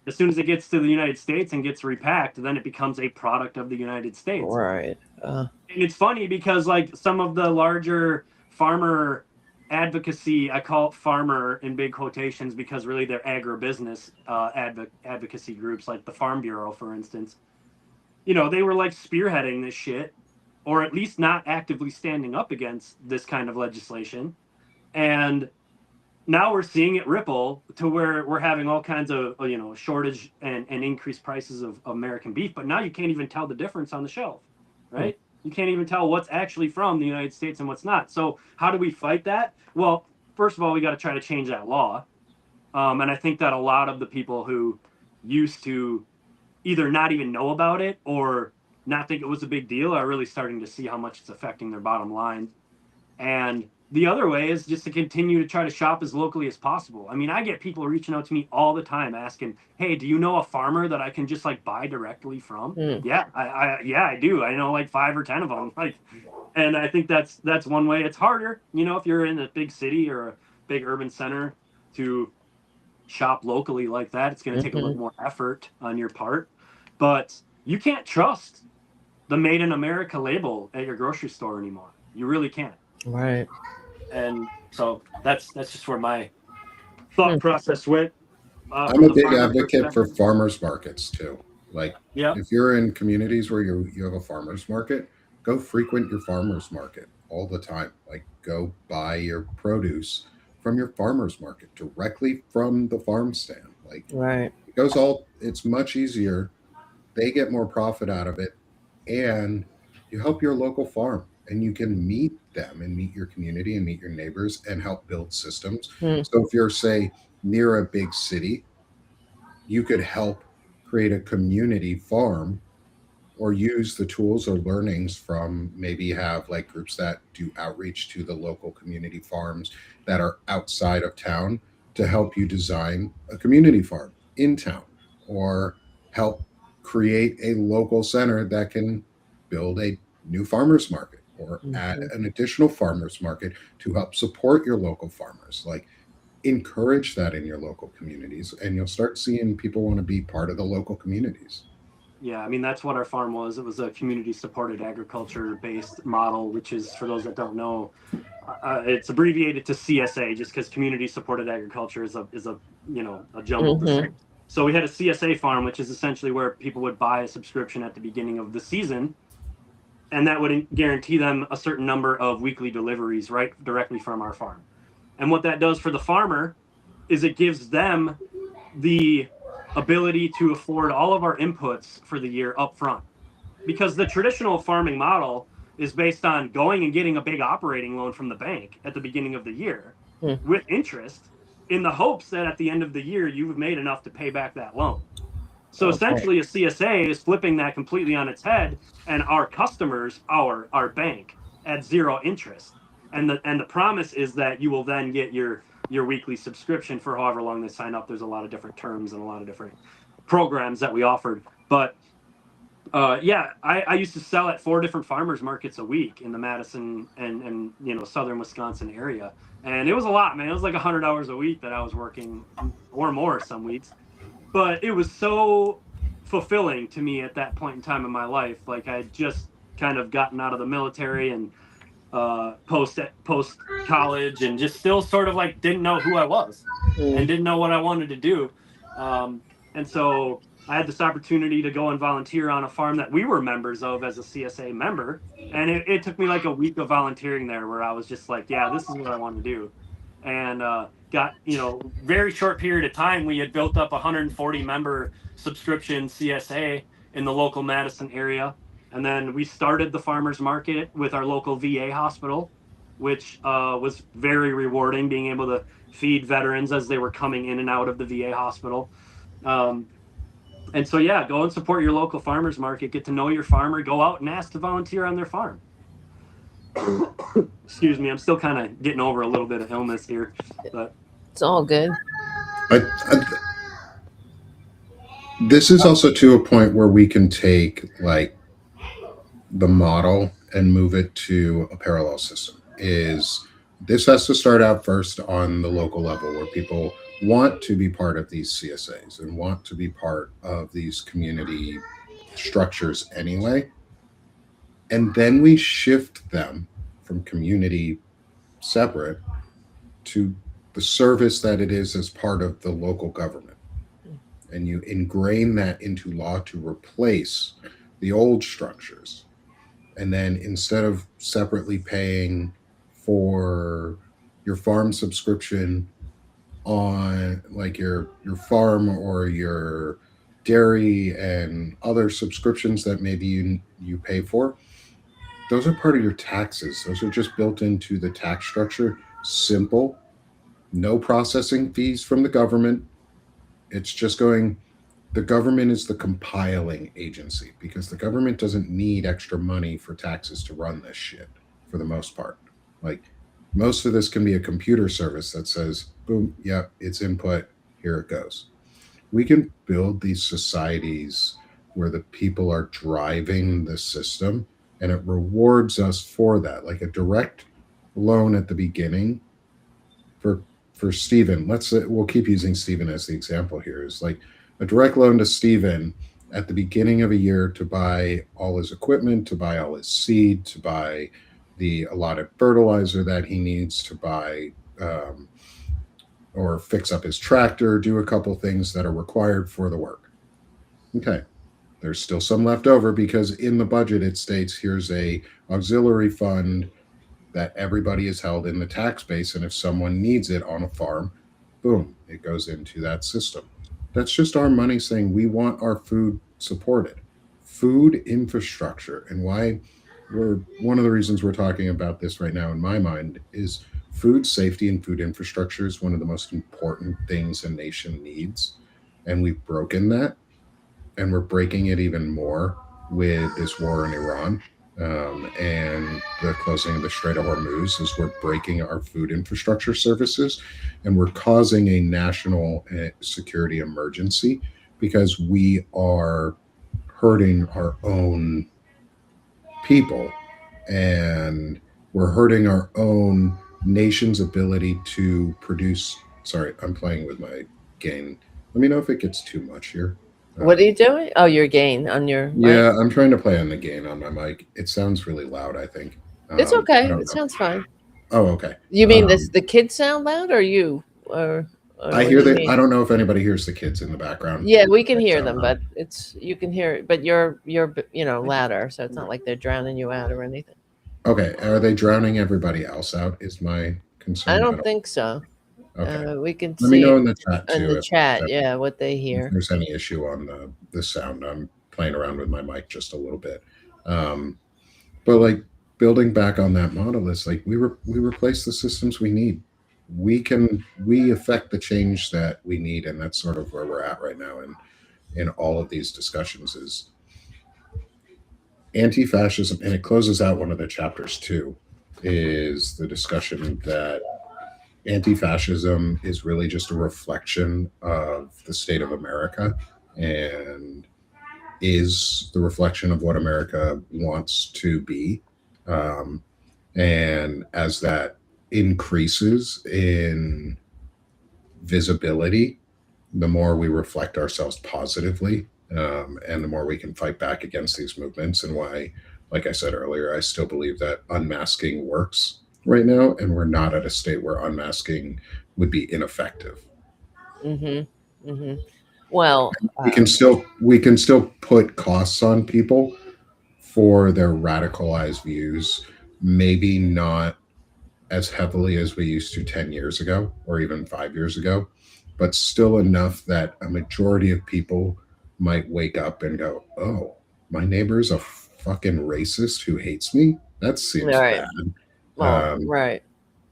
as soon as it gets to the United States and gets repacked, then it becomes a product of the United States. right. And it's funny because like some of the larger farmer advocacy, I call it farmer in big quotations because really they're agribusiness advocacy groups, like the Farm Bureau, for instance. They were like spearheading this shit, or at least not actively standing up against this kind of legislation. And now we're seeing it ripple to where we're having all kinds of shortage and increased prices of American beef. But now you can't even tell the difference on the shelf, right? You can't even tell what's actually from the United States and what's not. So how do we fight that? Well, first of all, we got to try to change that law. And I think that a lot of the people who used to either not even know about it or not think it was a big deal are really starting to see how much it's affecting their bottom line. And the other way is just to continue to try to shop as locally as possible. I mean, I get people reaching out to me all the time asking, hey, do you know a farmer that I can just like buy directly from? Yeah, I do. I know like 5 or 10 of them. And I think that's one way. It's harder, if you're in a big city or a big urban center, to shop locally like that. It's going to take a little more effort on your part, but you can't trust the Made in America label at your grocery store anymore. You really can't. Right. And so that's just where my thought process went. I'm a big advocate for farmers markets too. Like, if you're in communities where you have a farmers market, go frequent your farmers market all the time. Like, go buy your produce from your farmers market directly from the farm stand. Like, right. It's much easier. They get more profit out of it, and you help your local farm, and you can meet them and meet your community and meet your neighbors and help build systems. So if you're, say, near a big city, you could help create a community farm, or use the tools or learnings from, maybe have like groups that do outreach to the local community farms that are outside of town to help you design a community farm in town, or help create a local center that can build a new farmers market, or add an additional farmers market to help support your local farmers. Like, encourage that in your local communities, and you'll start seeing people want to be part of the local communities. Yeah, I mean, that's what our farm was. It was a community supported agriculture based model, which is, for those that don't know, it's abbreviated to CSA, just because community supported agriculture is a jumbled thing. So we had a CSA farm, which is essentially where people would buy a subscription at the beginning of the season, and that would guarantee them a certain number of weekly deliveries right directly from our farm. And what that does for the farmer is it gives them the ability to afford all of our inputs for the year up front. Because the traditional farming model is based on going and getting a big operating loan from the bank at the beginning of the year with interest, in the hopes that at the end of the year you've made enough to pay back that loan. So essentially a CSA is flipping that completely on its head, and our customers, our bank, at zero interest. and the promise is that you will then get your weekly subscription for however long they sign up. There's a lot of different terms and a lot of different programs that we offered, but yeah, I used to sell at 4 different farmers markets a week in the Madison and southern Wisconsin area, and it was a lot, man. It was like 100 hours a week that I was working, or more some weeks, but it was so fulfilling to me at that point in time in my life. Like, I had just kind of gotten out of the military and post college, and just still sort of like didn't know who I was and didn't know what I wanted to do. And so I had this opportunity to go and volunteer on a farm that we were members of as a CSA member. And it took me like a week of volunteering there, where I was just like, yeah, this is what I want to do. And got, very short period of time, we had built up a 140 member subscription CSA in the local Madison area. And then we started the farmers market with our local VA hospital, which was very rewarding, being able to feed veterans as they were coming in and out of the VA hospital. And so, yeah, go and support your local farmers market, get to know your farmer, go out and ask to volunteer on their farm. Excuse me, I'm still kind of getting over a little bit of illness here, but it's all good. This is also to a point where we can take like the model and move it to a parallel system. Is this has to start out first on the local level, where people want to be part of these CSAs and want to be part of these community structures anyway. And then we shift them from community separate to the service that it is as part of the local government. And you ingrain that into law to replace the old structures. And then instead of separately paying for your farm subscription on like your farm or your dairy and other subscriptions that maybe you pay for, those are part of your taxes. Those are just built into the tax structure. Simple, no processing fees from the government. It's just going, the government is the compiling agency, because the government doesn't need extra money for taxes to run this shit for the most part. Like, most of this can be a computer service that says, boom, yeah, it's input, here it goes. We can build these societies where the people are driving the system, and it rewards us for that. Like a direct loan at the beginning for Stephen. We'll keep using Stephen as the example here. Is like a direct loan to Stephen at the beginning of a year to buy all his equipment, to buy all his seed, to buy the allotted fertilizer that he needs, to buy or fix up his tractor, do a couple things that are required for the work. Okay. There's still some left over, because in the budget it states here's a auxiliary fund that everybody is held in the tax base, and if someone needs it on a farm, boom, it goes into that system. That's just our money saying we want our food supported. Food infrastructure, and why one of the reasons we're talking about this right now in my mind is food safety and food infrastructure is one of the most important things a nation needs, and we've broken that. And we're breaking it even more with this war in Iran and the closing of the Strait of Hormuz. Is we're breaking our food infrastructure services, and we're causing a national security emergency, because we are hurting our own people, and we're hurting our own nation's ability to produce. Sorry, I'm playing with my gain. Let me know if it gets too much here. What are you doing? Oh, your gain on your mic? Yeah, I'm trying to play on the gain on my mic. It sounds really loud, I think. It's okay. It sounds fine. Oh, okay. You mean the kids sound loud, or you? Or I hear I don't know if anybody hears the kids in the background. Yeah, we can hear them, but you can hear it, but you're louder, so it's not like they're drowning you out or anything. Okay. Are they drowning everybody else out? Is my concern. I don't think so. Okay. We can Let me know in the chat too. In the chat, yeah, what they hear. If there's any issue on the sound, I'm playing around with my mic just a little bit. But like building back on that model, is like we replace the systems we need. We affect the change that we need, and that's sort of where we're at right now in all of these discussions is anti-fascism, and it closes out one of the chapters too. is the discussion that anti-fascism is really just a reflection of the state of America and is the reflection of what America wants to be. And as that increases in visibility, the more we reflect ourselves positively, and the more we can fight back against these movements. And why, like I said earlier, I still believe that unmasking works right now, and we're not at a state where unmasking would be ineffective. Mm-hmm. Mm-hmm. Well, we can still put costs on people for their radicalized views, maybe not as heavily as we used to 10 years ago or even 5 years ago, but still enough that a majority of people might wake up and go, oh, my neighbor's a fucking racist who hates me. That seems right. bad. Well, right.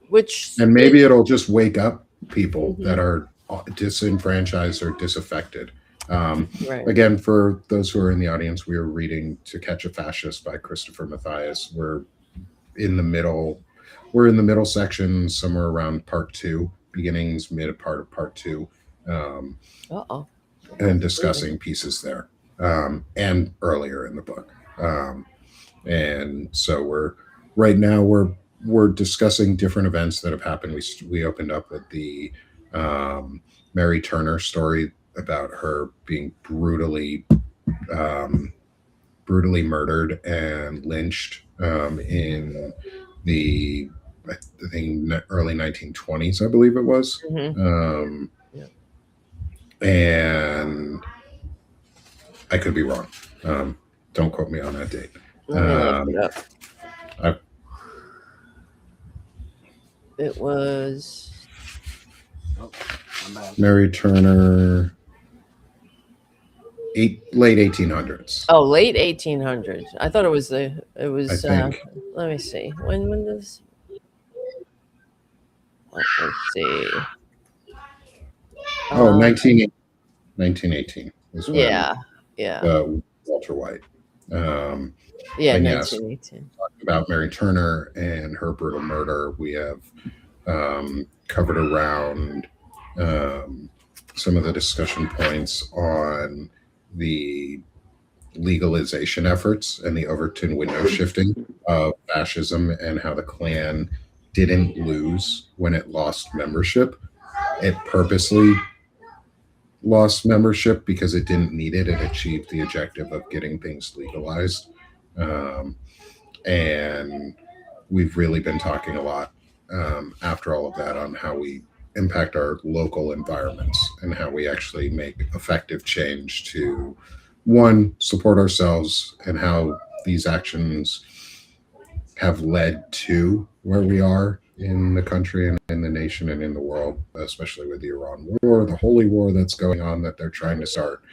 Which And maybe it'll just wake up people Mm-hmm. that are disenfranchised or disaffected. Right. Again, for those who are in the audience, we are reading To Catch a Fascist by Christopher Matthias. We're in the middle section, somewhere around part 2, beginnings, mid part of part 2, and discussing pieces there, and earlier in the book. And so we're discussing different events that have happened. We opened up with the Mary Turner story about her being brutally murdered and lynched in the, I think, early 1920s, I believe it was. Mm-hmm. And I could be wrong. Don't quote me on that date. It was Mary Turner, late 1800s. Oh, late 1800s. I thought it was I think. Let me see. When does? Let me see. 1918 is when. Yeah. Walter White. Yeah, 1918. Talking about Mary Turner and her brutal murder, we have covered around some of the discussion points on the legalization efforts and the Overton window shifting of fascism, and how the Klan didn't lose when it lost membership. It purposely lost membership because it didn't need it. It achieved the objective of getting things legalized. And we've really been talking a lot after all of that on how we impact our local environments and how we actually make effective change to, one, support ourselves, and how these actions have led to where we are in the country and in the nation and in the world, especially with the Iran war, the holy war that's going on that they're trying to start,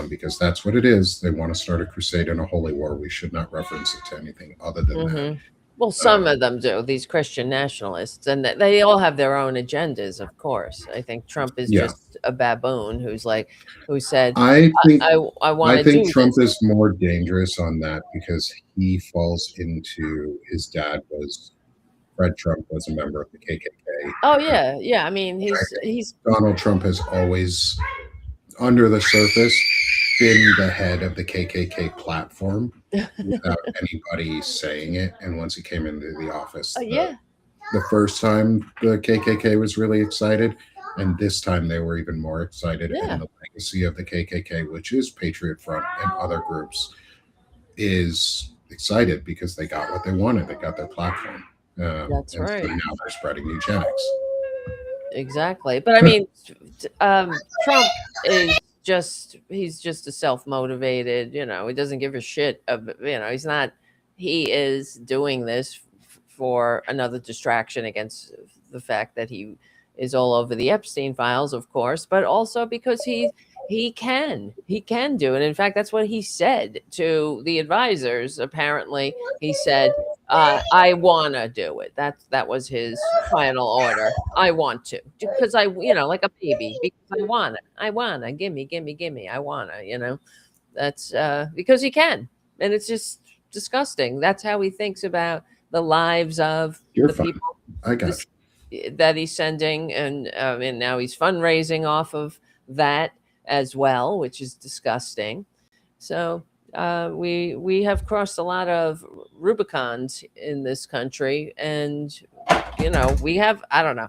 because that's what it is. They want to start a crusade and a holy war. We should not reference it to anything other than that. Well, some of them do, these Christian nationalists, and they all have their own agendas, of course. I think Trump is just a baboon who said, I want to think do Trump this. is more dangerous on that because he falls into, his dad was, Fred Trump was a member of the KKK. Oh, yeah. Yeah. I mean, he's Donald Trump has always, under the surface, been the head of the KKK platform without anybody saying it. And once he came into the office, the first time the KKK was really excited, and this time they were even more excited. And the legacy of the KKK, which is Patriot Front and other groups, is excited because they got what they wanted. They got their platform. That's right. So now they're spreading eugenics. Exactly. But I mean, Trump is he's just a self-motivated, he doesn't give a shit of, he is doing this for another distraction against the fact that he is all over the Epstein files, of course, but also because he can do it. In fact, that's what he said to the advisors. Apparently, he said, I want to do it. That was his final order. I want to, because like a baby, because I wanna, gimme, I wanna, that's because he can. And it's just disgusting. That's how he thinks about the lives of You're the fine. people I got that he's sending, and now he's fundraising off of that as well, which is disgusting. So we have crossed a lot of Rubicons in this country, and we have I don't know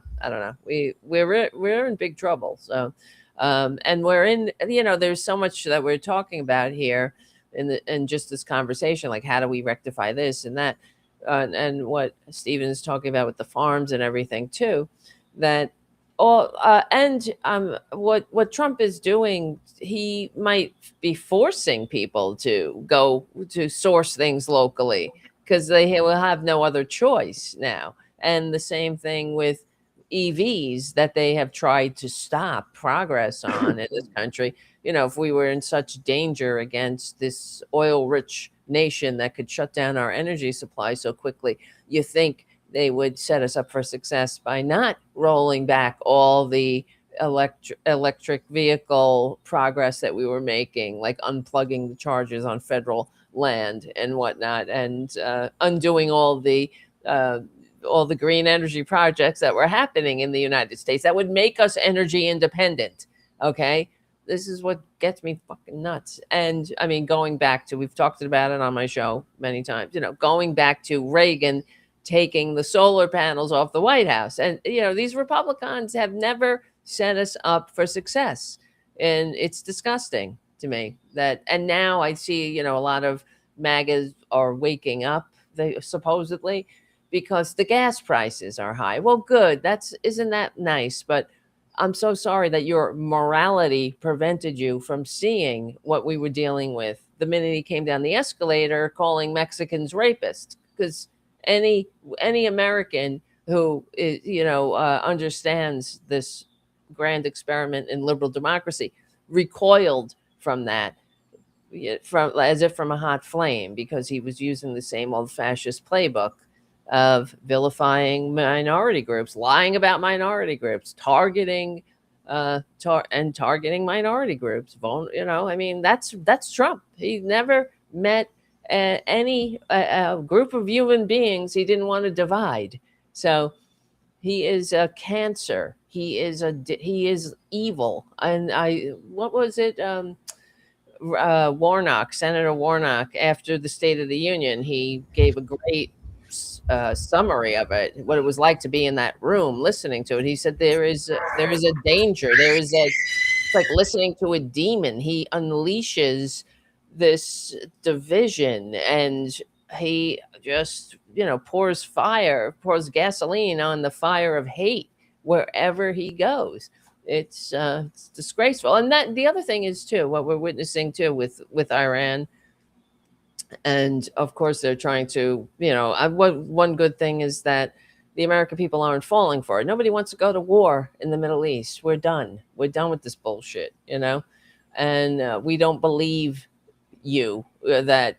we're in big trouble. So and we're in there's so much that we're talking about here in just this conversation, like how do we rectify this and that, and what Stephen is talking about with the farms and everything too, that all and what Trump is doing, he might be forcing people to go to source things locally because they will have no other choice now. And the same thing with EVs that they have tried to stop progress on in this country. If we were in such danger against this oil rich nation that could shut down our energy supply so quickly, you think they would set us up for success by not rolling back all the electric vehicle progress that we were making, like unplugging the chargers on federal land and whatnot, and undoing all the green energy projects that were happening in the United States that would make us energy independent. Okay. This is what gets me fucking nuts. And I mean, going back to, we've talked about it on my show many times, going back to Reagan taking the solar panels off the White House. And, these Republicans have never set us up for success. And it's disgusting to me that, and now I see, a lot of MAGAs are waking up, they supposedly, because the gas prices are high. Well, good. Isn't that nice? But I'm so sorry that your morality prevented you from seeing what we were dealing with the minute he came down the escalator calling Mexicans rapists. Because any American who understands this grand experiment in liberal democracy recoiled from that, as if from a hot flame, because he was using the same old fascist playbook of vilifying minority groups, lying about minority groups, targeting minority groups. I mean, that's Trump. He never met any group of human beings he didn't want to divide. So he is a cancer. He is evil. And what was it? Senator Warnock, after the State of the Union, he gave a great summary of it, what it was like to be in that room listening to it. He said there is a danger. It's like listening to a demon. He unleashes this division, and he just pours gasoline on the fire of hate wherever he goes. It's disgraceful. And that the other thing is too, what we're witnessing too with Iran. And of course, they're trying to, one good thing is that the American people aren't falling for it. Nobody wants to go to war in the Middle East. We're done. We're done with this bullshit, and we don't believe you that,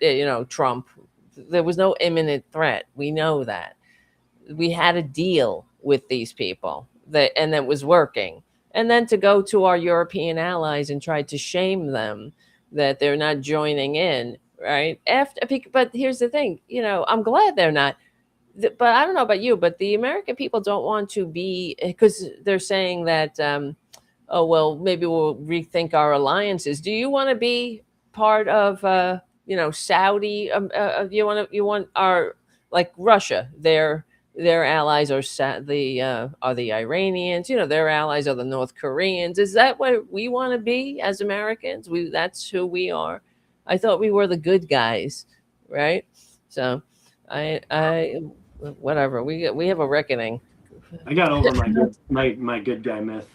Trump, there was no imminent threat. We know that. We had a deal with these people and that was working. And then to go to our European allies and try to shame them that they're not joining in. Right. But here's the thing, I'm glad they're not. But I don't know about you, but the American people don't want to be, because they're saying that, oh, well, maybe we'll rethink our alliances. Do you want to be part of, Saudi? You want our, like Russia, their allies are the Iranians, their allies are the North Koreans. Is that what we want to be as Americans? That's who we are. I thought we were the good guys, right? So, whatever. We have a reckoning. I got over my good guy myth,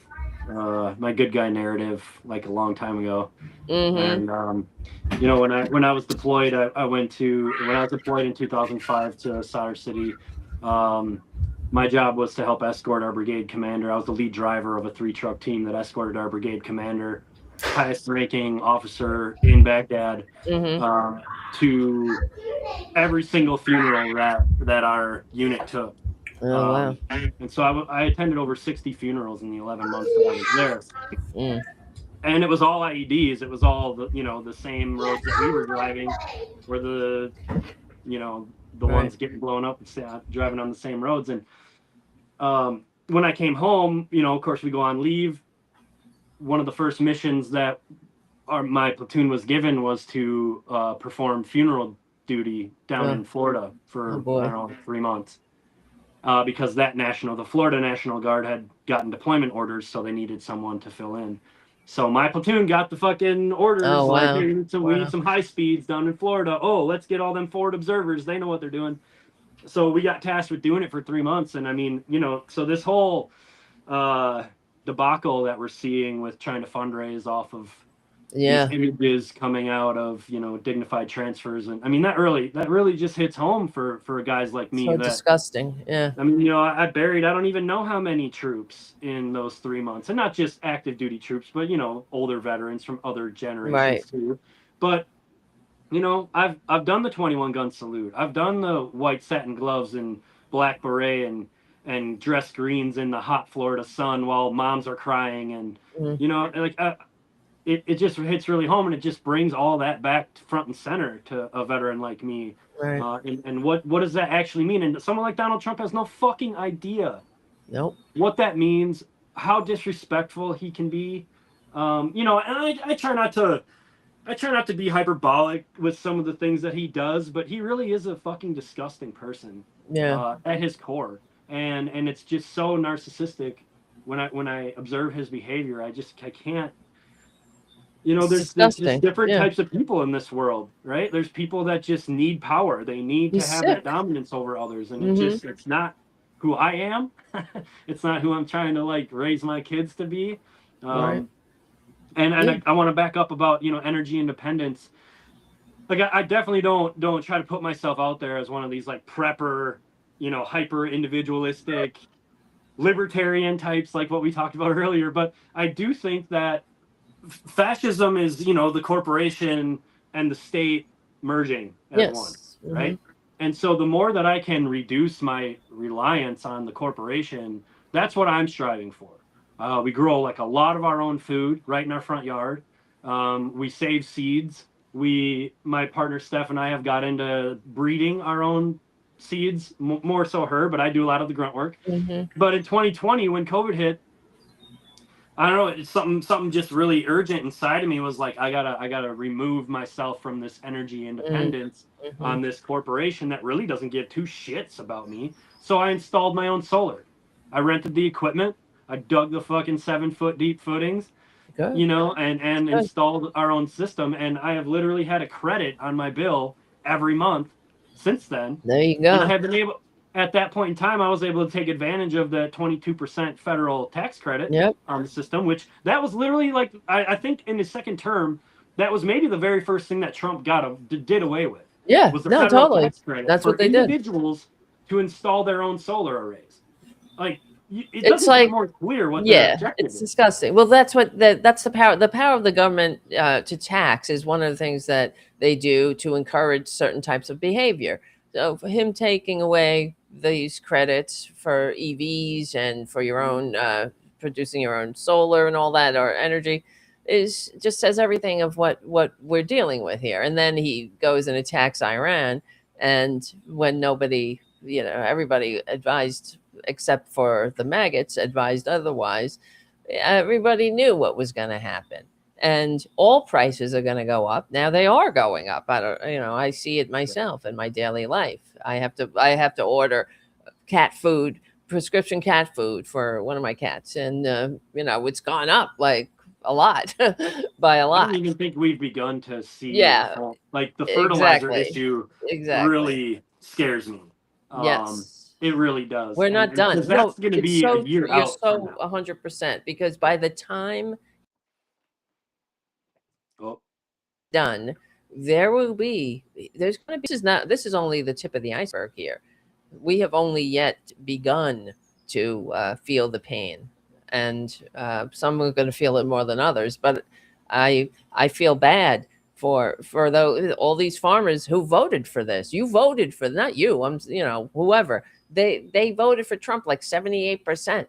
my good guy narrative, like a long time ago. Mm-hmm. And when I was deployed, when I was deployed in 2005 to Solder City, my job was to help escort our brigade commander. I was the lead driver of a 3-truck team that escorted our brigade commander, highest ranking officer in Baghdad, Mm-hmm. To every single funeral that our unit took. Oh, wow. And so I attended over 60 funerals in the 11 months that I was there. Mm. And it was all IEDs. It was all the same roads that we were driving, where the you know, the ones getting blown up and driving on the same roads. And when I came home, you know, of course we go on leave. One of the first missions that my platoon was given was to perform funeral duty down in Florida for, I don't know, 3 months. Because the Florida National Guard had gotten deployment orders, so they needed someone to fill in. So my platoon got the fucking orders, like, hey, we need some high speeds down in Florida. Oh, let's get all them forward observers. They know what they're doing. So we got tasked with doing it for 3 months. And I mean, you know, so this whole debacle that we're seeing with trying to fundraise off of these images coming out of, you know, dignified transfers, and I mean that really just hits home for guys like me. So disgusting. Yeah. I mean, you know, I don't even know how many troops in those 3 months, and not just active duty troops, but you know, older veterans from other generations too. But you know, I've done the 21 gun salute. I've done the white satin gloves and black beret and dress greens in the hot Florida sun while moms are crying, and you know, like. It just hits really home, and it just brings all that back front and center to a veteran like me. And what does that actually mean? And someone like Donald Trump has no fucking idea what that means, how disrespectful he can be. You know, and I try not to be hyperbolic with some of the things that he does, but he really is a fucking disgusting person. At his core. And it's just so narcissistic when I observe his behavior. I can't. You know, there's just different types of people in this world, right? There's people that just need power. They need to have that dominance over others. And it's not who I am. It's not who I'm trying to like raise my kids to be. And I want to back up about, you know, energy independence. Like I definitely don't try to put myself out there as one of these like prepper, you know, hyper individualistic libertarian types like what we talked about earlier. But I do think that fascism is, you know, the corporation and the state merging as one, right? And so the more that I can reduce my reliance on the corporation, that's what I'm striving for. We grow like a lot of our own food right in our front yard. We save seeds. My partner Steph and I have got into breeding our own seeds, more so her, but I do a lot of the grunt work. But in 2020, when COVID hit, I don't know, it's something just really urgent inside of me was like, I gotta remove myself from this energy independence on this corporation that really doesn't give two shits about me. So I installed my own solar. I rented the equipment. I dug the fucking 7-foot deep footings, you know, and installed our own system. And I have literally had a credit on my bill every month since then. There you go. And I have been able, at that point in time, I was able to take advantage of the 22% federal tax credit on the system, which that was literally like, I think in his second term, that was maybe the very first thing that Trump did away with. Yeah, was the federal tax credit that's for what they individuals to install their own solar arrays. Like, it doesn't get more clear what their objective is. Disgusting. Well, that's the power. The power of the government to tax is one of the things that they do to encourage certain types of behavior. So for him taking away these credits for EVs and for your own producing your own solar and all that, or energy, is just says everything of what we're dealing with here. And then he goes and attacks Iran, and when nobody, you know, everybody advised except for the maggots advised otherwise, everybody knew what was going to happen. And all prices are going to go up. Now they are going up. I see it myself in my daily life. I have to order cat food, prescription cat food for one of my cats, and you know, it's gone up like a lot by a lot. I don't even think we've begun to see like the fertilizer issue really scares me. It really does. We're not done. That's going to be a year out. You're so 100%, because by the time done, there's going to be, this is only the tip of the iceberg here. We have only yet begun to feel the pain, and some are going to feel it more than others. But I feel bad for all these farmers who voted for this. You voted for, not you, whoever. They voted for Trump like 78%.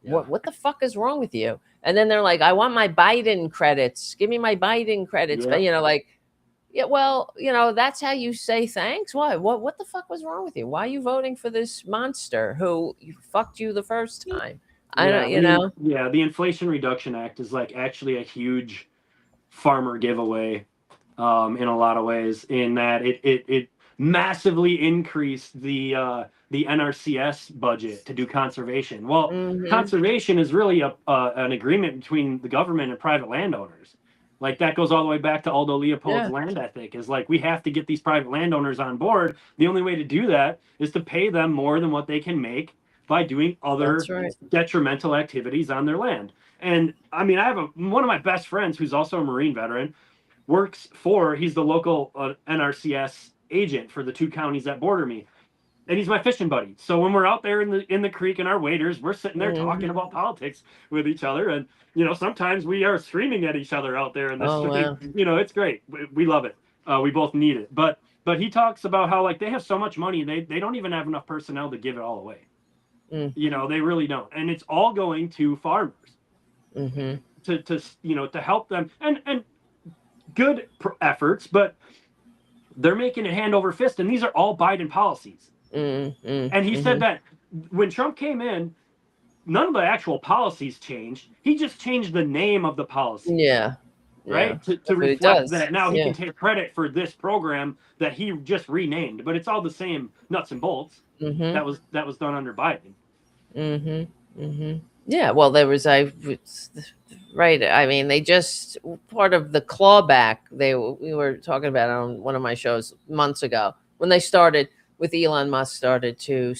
What the fuck is wrong with you? And then they're like, I want my Biden credits. Give me my Biden credits. But, Yeah, well, that's how you say thanks. Why? What the fuck was wrong with you? Why are you voting for this monster who fucked you the first time? I Yeah, don't, you know. the Inflation Reduction Act is like actually a huge farmer giveaway, in a lot of ways, in that it massively increased the NRCS budget to do conservation. Well, Mm-hmm. conservation is really an agreement between the government and private landowners. Like that goes all the way back to Aldo Leopold's Yeah. land ethic. Is like we have to get these private landowners on board. The only way to do that is to pay them more than what they can make by doing other That's right. detrimental activities on their land. And I mean, I have one of my best friends who's also a Marine veteran he's the local NRCS agent for the 2 counties that border me, and he's my fishing buddy. So when we're out there in the creek in our waders, we're sitting there talking about politics with each other, and sometimes we are screaming at each other out there in this Oh, thing. wow. It's great. We love it. We both need it, but he talks about how like they have so much money they don't even have enough personnel to give it all away. They really don't, and it's all going to farmers to help them, and good efforts, but they're making it hand over fist, and these are all Biden policies. And he said that when Trump came in, none of the actual policies changed. He just changed the name of the policy. Yeah. Right? To reflect that now he can take credit for this program that he just renamed, but it's all the same nuts and bolts that was done under Biden. Yeah, well, there was right. I mean, they just part of the clawback. We were talking about it on one of my shows months ago when they started with Elon Musk started to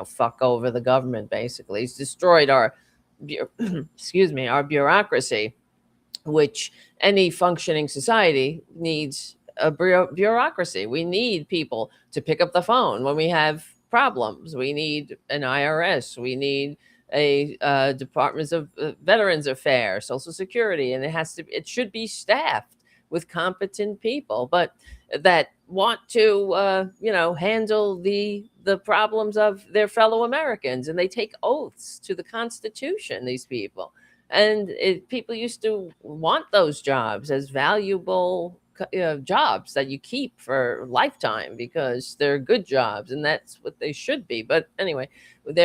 fuck over the government. Basically, he's destroyed our our bureaucracy, which any functioning society needs a bureaucracy. We need people to pick up the phone when we have problems. We need an IRS. We need a Department of Veterans Affairs, Social Security, and it should be staffed with competent people, but that want to handle the problems of their fellow Americans, and they take oaths to the Constitution. These people. And people used to want those jobs as valuable jobs that you keep for lifetime because they're good jobs, and that's what they should be. But anyway, we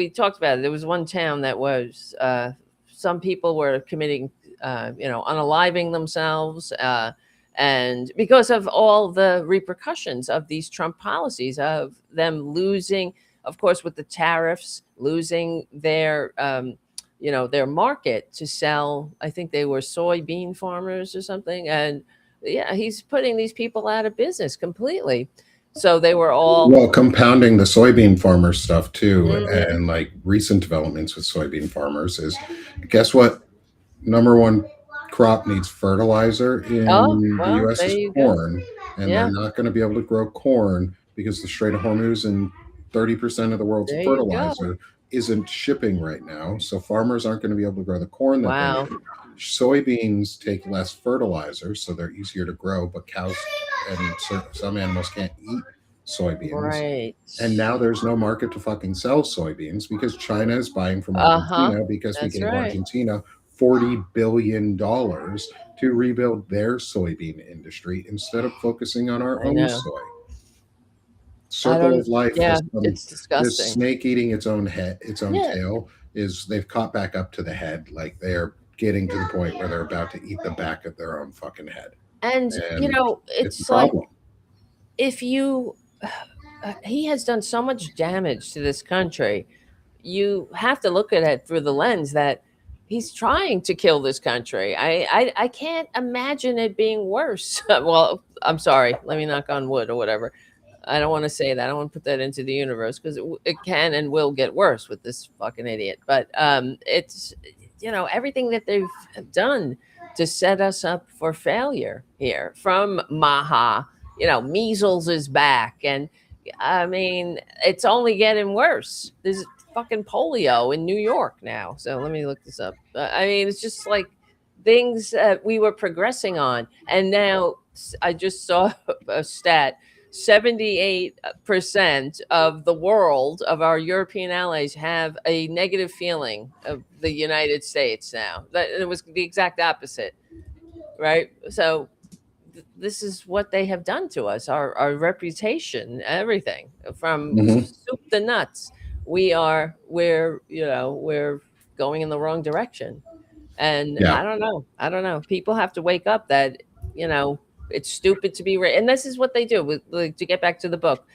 talked about it. There was one town that was some people were committing, unaliving themselves, and because of all the repercussions of these Trump policies, of them losing, of course, with the tariffs, losing their market to sell. I think they were soybean farmers or something. And yeah, he's putting these people out of business completely. So they were all compounding the soybean farmer stuff too. And like recent developments with soybean farmers is, guess what? Number one crop needs fertilizer in the US is corn. And they're not going to be able to grow corn because the Strait of Hormuz and 30% of the world's fertilizer isn't shipping right now. So farmers aren't going to be able to grow the corn that they need. Soybeans take less fertilizer, so they're easier to grow, but cows and some animals can't eat soybeans. Right. And now there's no market to fucking sell soybeans because China is buying from Argentina because we gave Argentina $40 billion to rebuild their soybean industry instead of focusing on our own soy. Circle of life. It's disgusting. This snake eating its own tail is they've caught back up to the head. Like they're getting to the point where they're about to eat the back of their own fucking head. And it's like if you he has done so much damage to this country, you have to look at it through the lens that he's trying to kill this country. I can't imagine it being worse. Well, I'm sorry. Let me knock on wood or whatever. I don't want to say that. I don't want to put that into the universe because it can and will get worse with this fucking idiot. But it's, everything that they've done to set us up for failure here from Maha, measles is back. And I mean, it's only getting worse. There's fucking polio in New York now. So let me look this up. I mean, it's just like things we were progressing on. And now I just saw a stat. 78% of the world, of our European allies, have a negative feeling of the United States now. That it was the exact opposite. right? So this is what they have done to us, our reputation, everything from Mhm. soup to nuts. We're going in the wrong direction. And Yeah. I don't know. People have to wake up that, you know, it's stupid to be and this is what they do to get back to the book,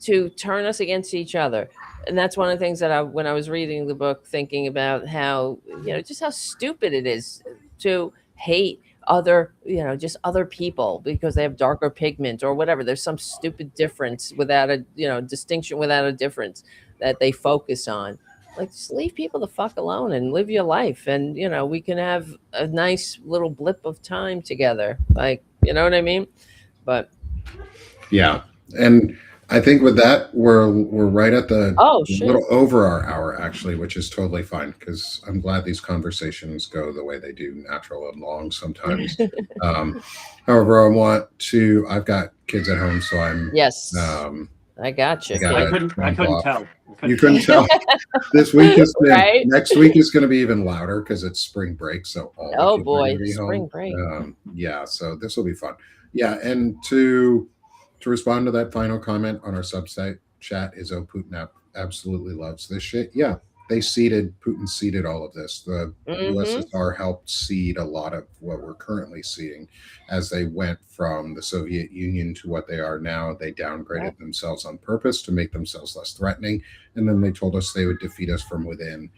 to turn us against each other. And that's one of the things that when I was reading the book, thinking about how, just how stupid it is to hate other, just other people because they have darker pigment or whatever. There's some stupid difference without a, distinction without a difference that they focus on. Like, just leave people the fuck alone and live your life. And, we can have a nice little blip of time together. Like, you know what I mean? But Yeah. And I think with that, we're right at the oh shit. little over our hour actually, which is totally fine because I'm glad these conversations go the way they do, natural and long sometimes. Um, however, I've got kids at home, so Yes, um, I got I you. I gotta couldn't I jump couldn't off. tell. You couldn't tell. This week is Right? next week is going to be even louder because it's spring break, so all the Oh kids are going to boy, be home. spring break. Yeah, so this will be fun. Yeah, and to respond to that final comment on our Substack chat is, oh, Putin absolutely loves this shit. Yeah, Putin seeded all of this. The Mm-hmm. USSR helped seed a lot of what we're currently seeing as they went from the Soviet Union to what they are now. They Yep. downgraded themselves on purpose to make themselves less threatening, and then they told us they would defeat us from within.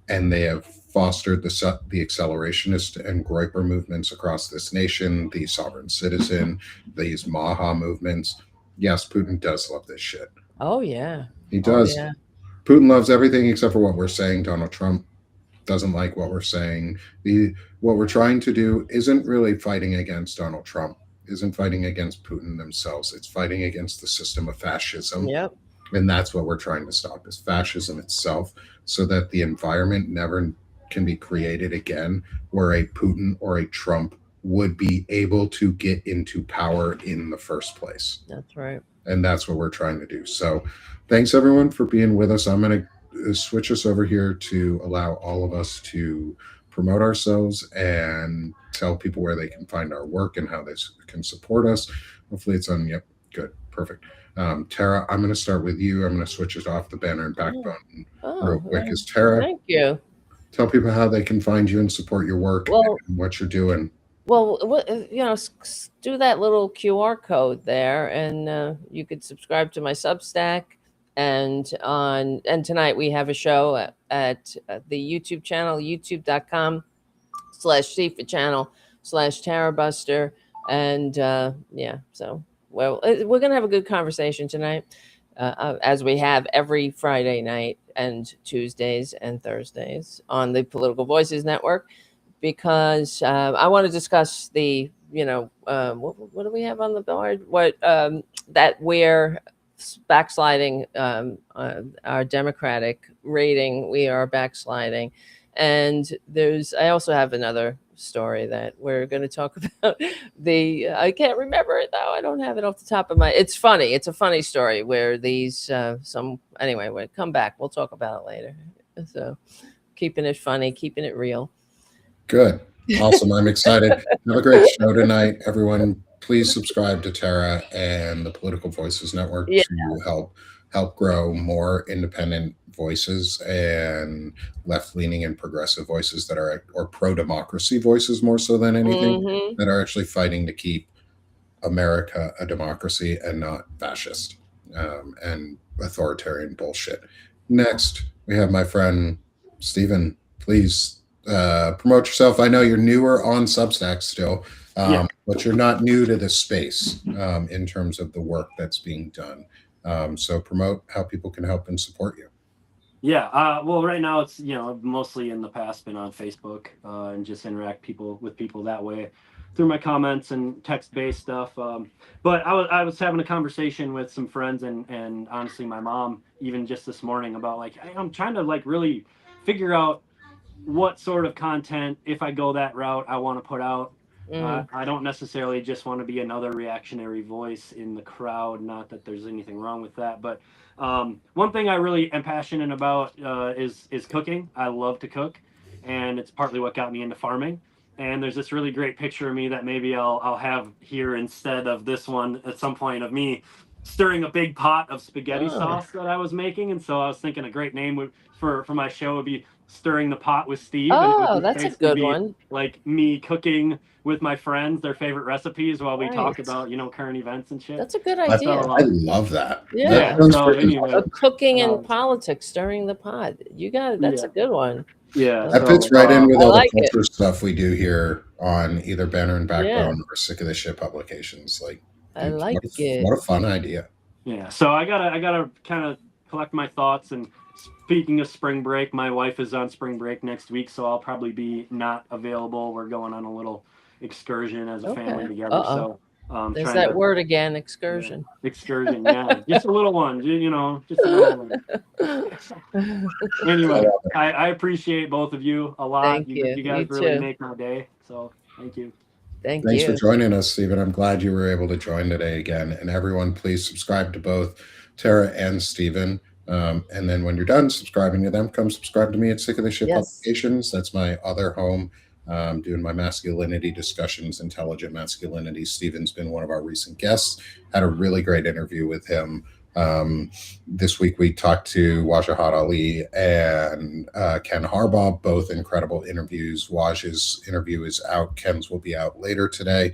And they have fostered the accelerationist and Groyper movements across this nation, the sovereign citizen, these Maha movements. Yes, Putin does love this shit. Oh yeah. He Oh does. yeah. Putin loves everything except for what we're saying. Donald Trump doesn't like what we're saying. What we're trying to do isn't really fighting against Donald Trump, isn't fighting against Putin themselves. It's fighting against the system of fascism. Yep. And that's what we're trying to stop, is fascism itself, so that the environment never can be created again where a Putin or a Trump would be able to get into power in the first place. That's right. And that's what we're trying to do. So thanks everyone for being with us. I'm going to switch us over here to allow all of us to promote ourselves and tell people where they can find our work and how they can support us. Hopefully it's on. Yep. Good. Perfect. Tara, I'm going to start with you. I'm going to switch it off the banner and backbone real quick. Is Tara, Thank you. tell people how they can find you and support your work Well, and what you're doing. do that little QR code there, and you could subscribe to my Substack. And tonight we have a show at the YouTube channel, youtube.com/Seafood channel/Tarabuster. And yeah, so we're gonna have a good conversation tonight, as we have every Friday night and Tuesdays and Thursdays on the Political Voices Network, because I want to discuss the, what do we have on the board? That we're backsliding, our Democratic rating. We are backsliding. And I also have another story that we're going to talk about. I can't remember it though. I don't have it off the top of it's funny. It's a funny story where anyway, we'll come back. We'll talk about it later. So keeping it funny, keeping it real. Good. Awesome. I'm excited. Have a great show tonight, everyone. Please subscribe to Tara and the Political Voices Network to help grow more independent voices and left-leaning and progressive voices that are, or pro-democracy voices more so than anything, that are actually fighting to keep America a democracy and not fascist and authoritarian bullshit. Next, we have my friend Stephen. Please promote yourself. I know you're newer on Substack still, but you're not new to this space in terms of the work that's being done. So promote how people can help and support you. Yeah, well, right now it's, mostly in the past been on Facebook and just interact with people that way through my comments and text-based stuff. But I was having a conversation with some friends and honestly my mom even just this morning about like, I'm trying to like really figure out what sort of content, if I go that route, I want to put out. I don't necessarily just want to be another reactionary voice in the crowd. Not that there's anything wrong with that, but one thing I really am passionate about is cooking. I love to cook, and it's partly what got me into farming. and there's this really great picture of me that maybe I'll have here instead of this one at some point, of me stirring a big pot of spaghetti sauce that I was making. And so I was thinking a great name for my show would be Stirring the Pot with Steve, and it would Oh, just that's a basically good be one. like me cooking with my friends their favorite recipes while we talk Right. about, current events and shit. That's a good I, idea. I love that. Yeah. That sounds So pretty anyway, awesome. Cooking and politics, stirring the pot. You got it. That's Yeah. a good one. yeah. That So fits right in with I all like the it. culture stuff we do here on either Banner and Yeah. Backbone or Sick of This Shit publications. Like, I dude, like it. what a fun idea. yeah. So I gotta kind of collect my thoughts. And speaking of spring break, my wife is on spring break next week, so I'll probably be not available. We're going on a little excursion as a family Okay. together. Uh-oh. So There's trying that to word again, excursion. excursion. Yeah, just a little one. Just a little one. Anyway, I appreciate both of you a lot. Thank You you. guys You really too. make my day. So thank you. Thank Thanks you. for joining us, Stephen. I'm glad you were able to join today again. And everyone, please subscribe to both Tara and Stephen. And then when you're done subscribing to them, come subscribe to me at Sick of the Shit Publications. That's my other home, doing my masculinity discussions, intelligent masculinity. Stephen's been one of our recent guests. Had a really great interview with him. This week we talked to Wajahat Ali and Ken Harbaugh, both incredible interviews. Waj's interview is out. Ken's will be out later today.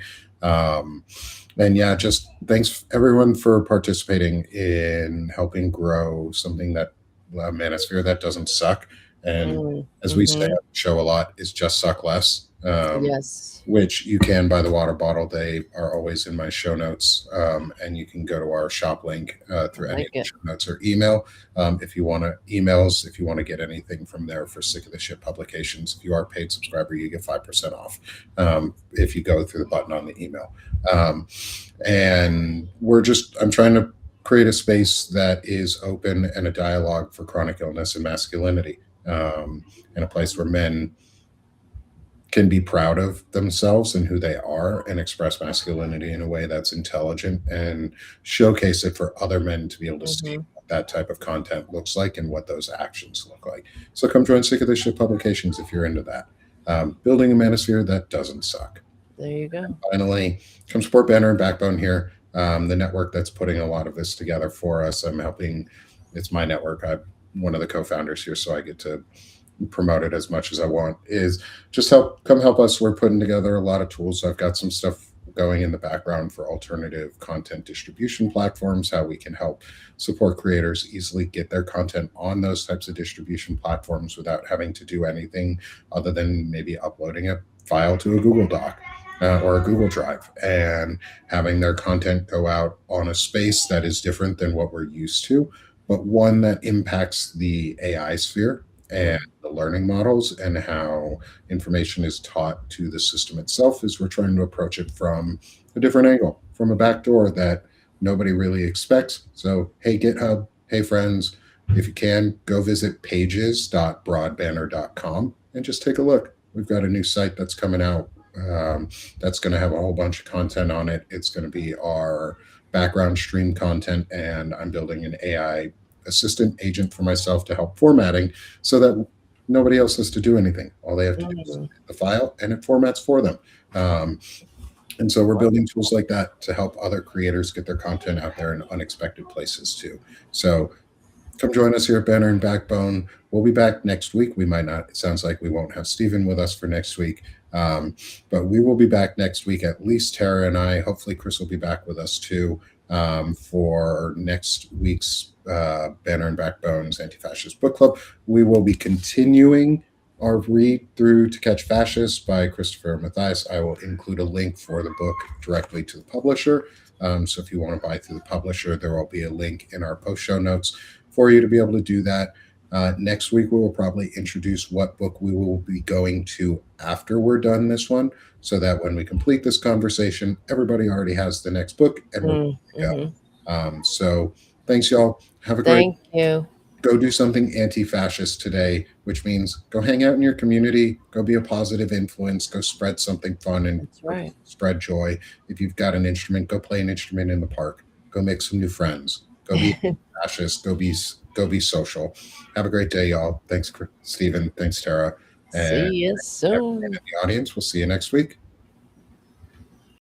And yeah, just thanks everyone for participating in helping grow something that a manosphere that doesn't suck. And as we say on the show a lot, is just suck less. Yes. Which you can buy the water bottle. They are always in my show notes. And you can go to our shop link through any of the show notes or email. If you want to get anything from there for Sick of the Shit publications. If you are a paid subscriber, you get 5% off if you go through the button on the email. And I'm trying to create a space that is open and a dialogue for chronic illness and masculinity, and a place where men can be proud of themselves and who they are and express masculinity in a way that's intelligent and showcase it for other men to be able to see what that type of content looks like and what those actions look like. So come join Sick of This Shit publications if you're into that. Building a manosphere that doesn't suck. There you go. And finally, come support Banner and Backbone here, the network that's putting a lot of this together for us. I'm helping. It's my network. I'm one of the co-founders here, so I get to promote it as much as I want. Is just come help us. We're putting together a lot of tools. I've got some stuff going in the background for alternative content distribution platforms, how we can help support creators easily get their content on those types of distribution platforms without having to do anything other than maybe uploading a file to a Google Doc or a Google Drive and having their content go out on a space that is different than what we're used to, but one that impacts the AI sphere and the learning models and how information is taught to the system itself. Is we're trying to approach it from a different angle, from a back door that nobody really expects. So, hey, GitHub, hey, friends, if you can, go visit pages.broadbanner.com and just take a look. We've got a new site that's coming out that's going to have a whole bunch of content on it. It's going to be our background stream content, and I'm building an AI assistant agent for myself to help formatting so that nobody else has to do anything. All they have to do is hit the file and it formats for them. And so we're building tools like that to help other creators get their content out there in unexpected places too. So come join us here at Banner and Backbone. We'll be back next week. We might not. It sounds like we won't have Stephen with us for next week. But we will be back next week, at least Tara and I. Hopefully Chris will be back with us too for next week's Banner and Backbone's Anti-Fascist Book Club. We will be continuing our read through To Catch Fascists by Christopher Mathias. I will include a link for the book directly to the publisher. So if you want to buy through the publisher, there will be a link in our post show notes for you to be able to do that. Next week, we will probably introduce what book we will be going to after we're done this one, so that when we complete this conversation, everybody already has the next book and we'll go. So thanks, y'all. Have a great Thank you. Go do something anti-fascist today, which means go hang out in your community, go be a positive influence, go spread something fun and spread joy. If you've got an instrument, go play an instrument in the park. Go make some new friends. Go be fascist. Go be social. Have a great day, y'all. Thanks, Stephen. Thanks, Tara. See you everyone soon. in the audience, we'll see you next week.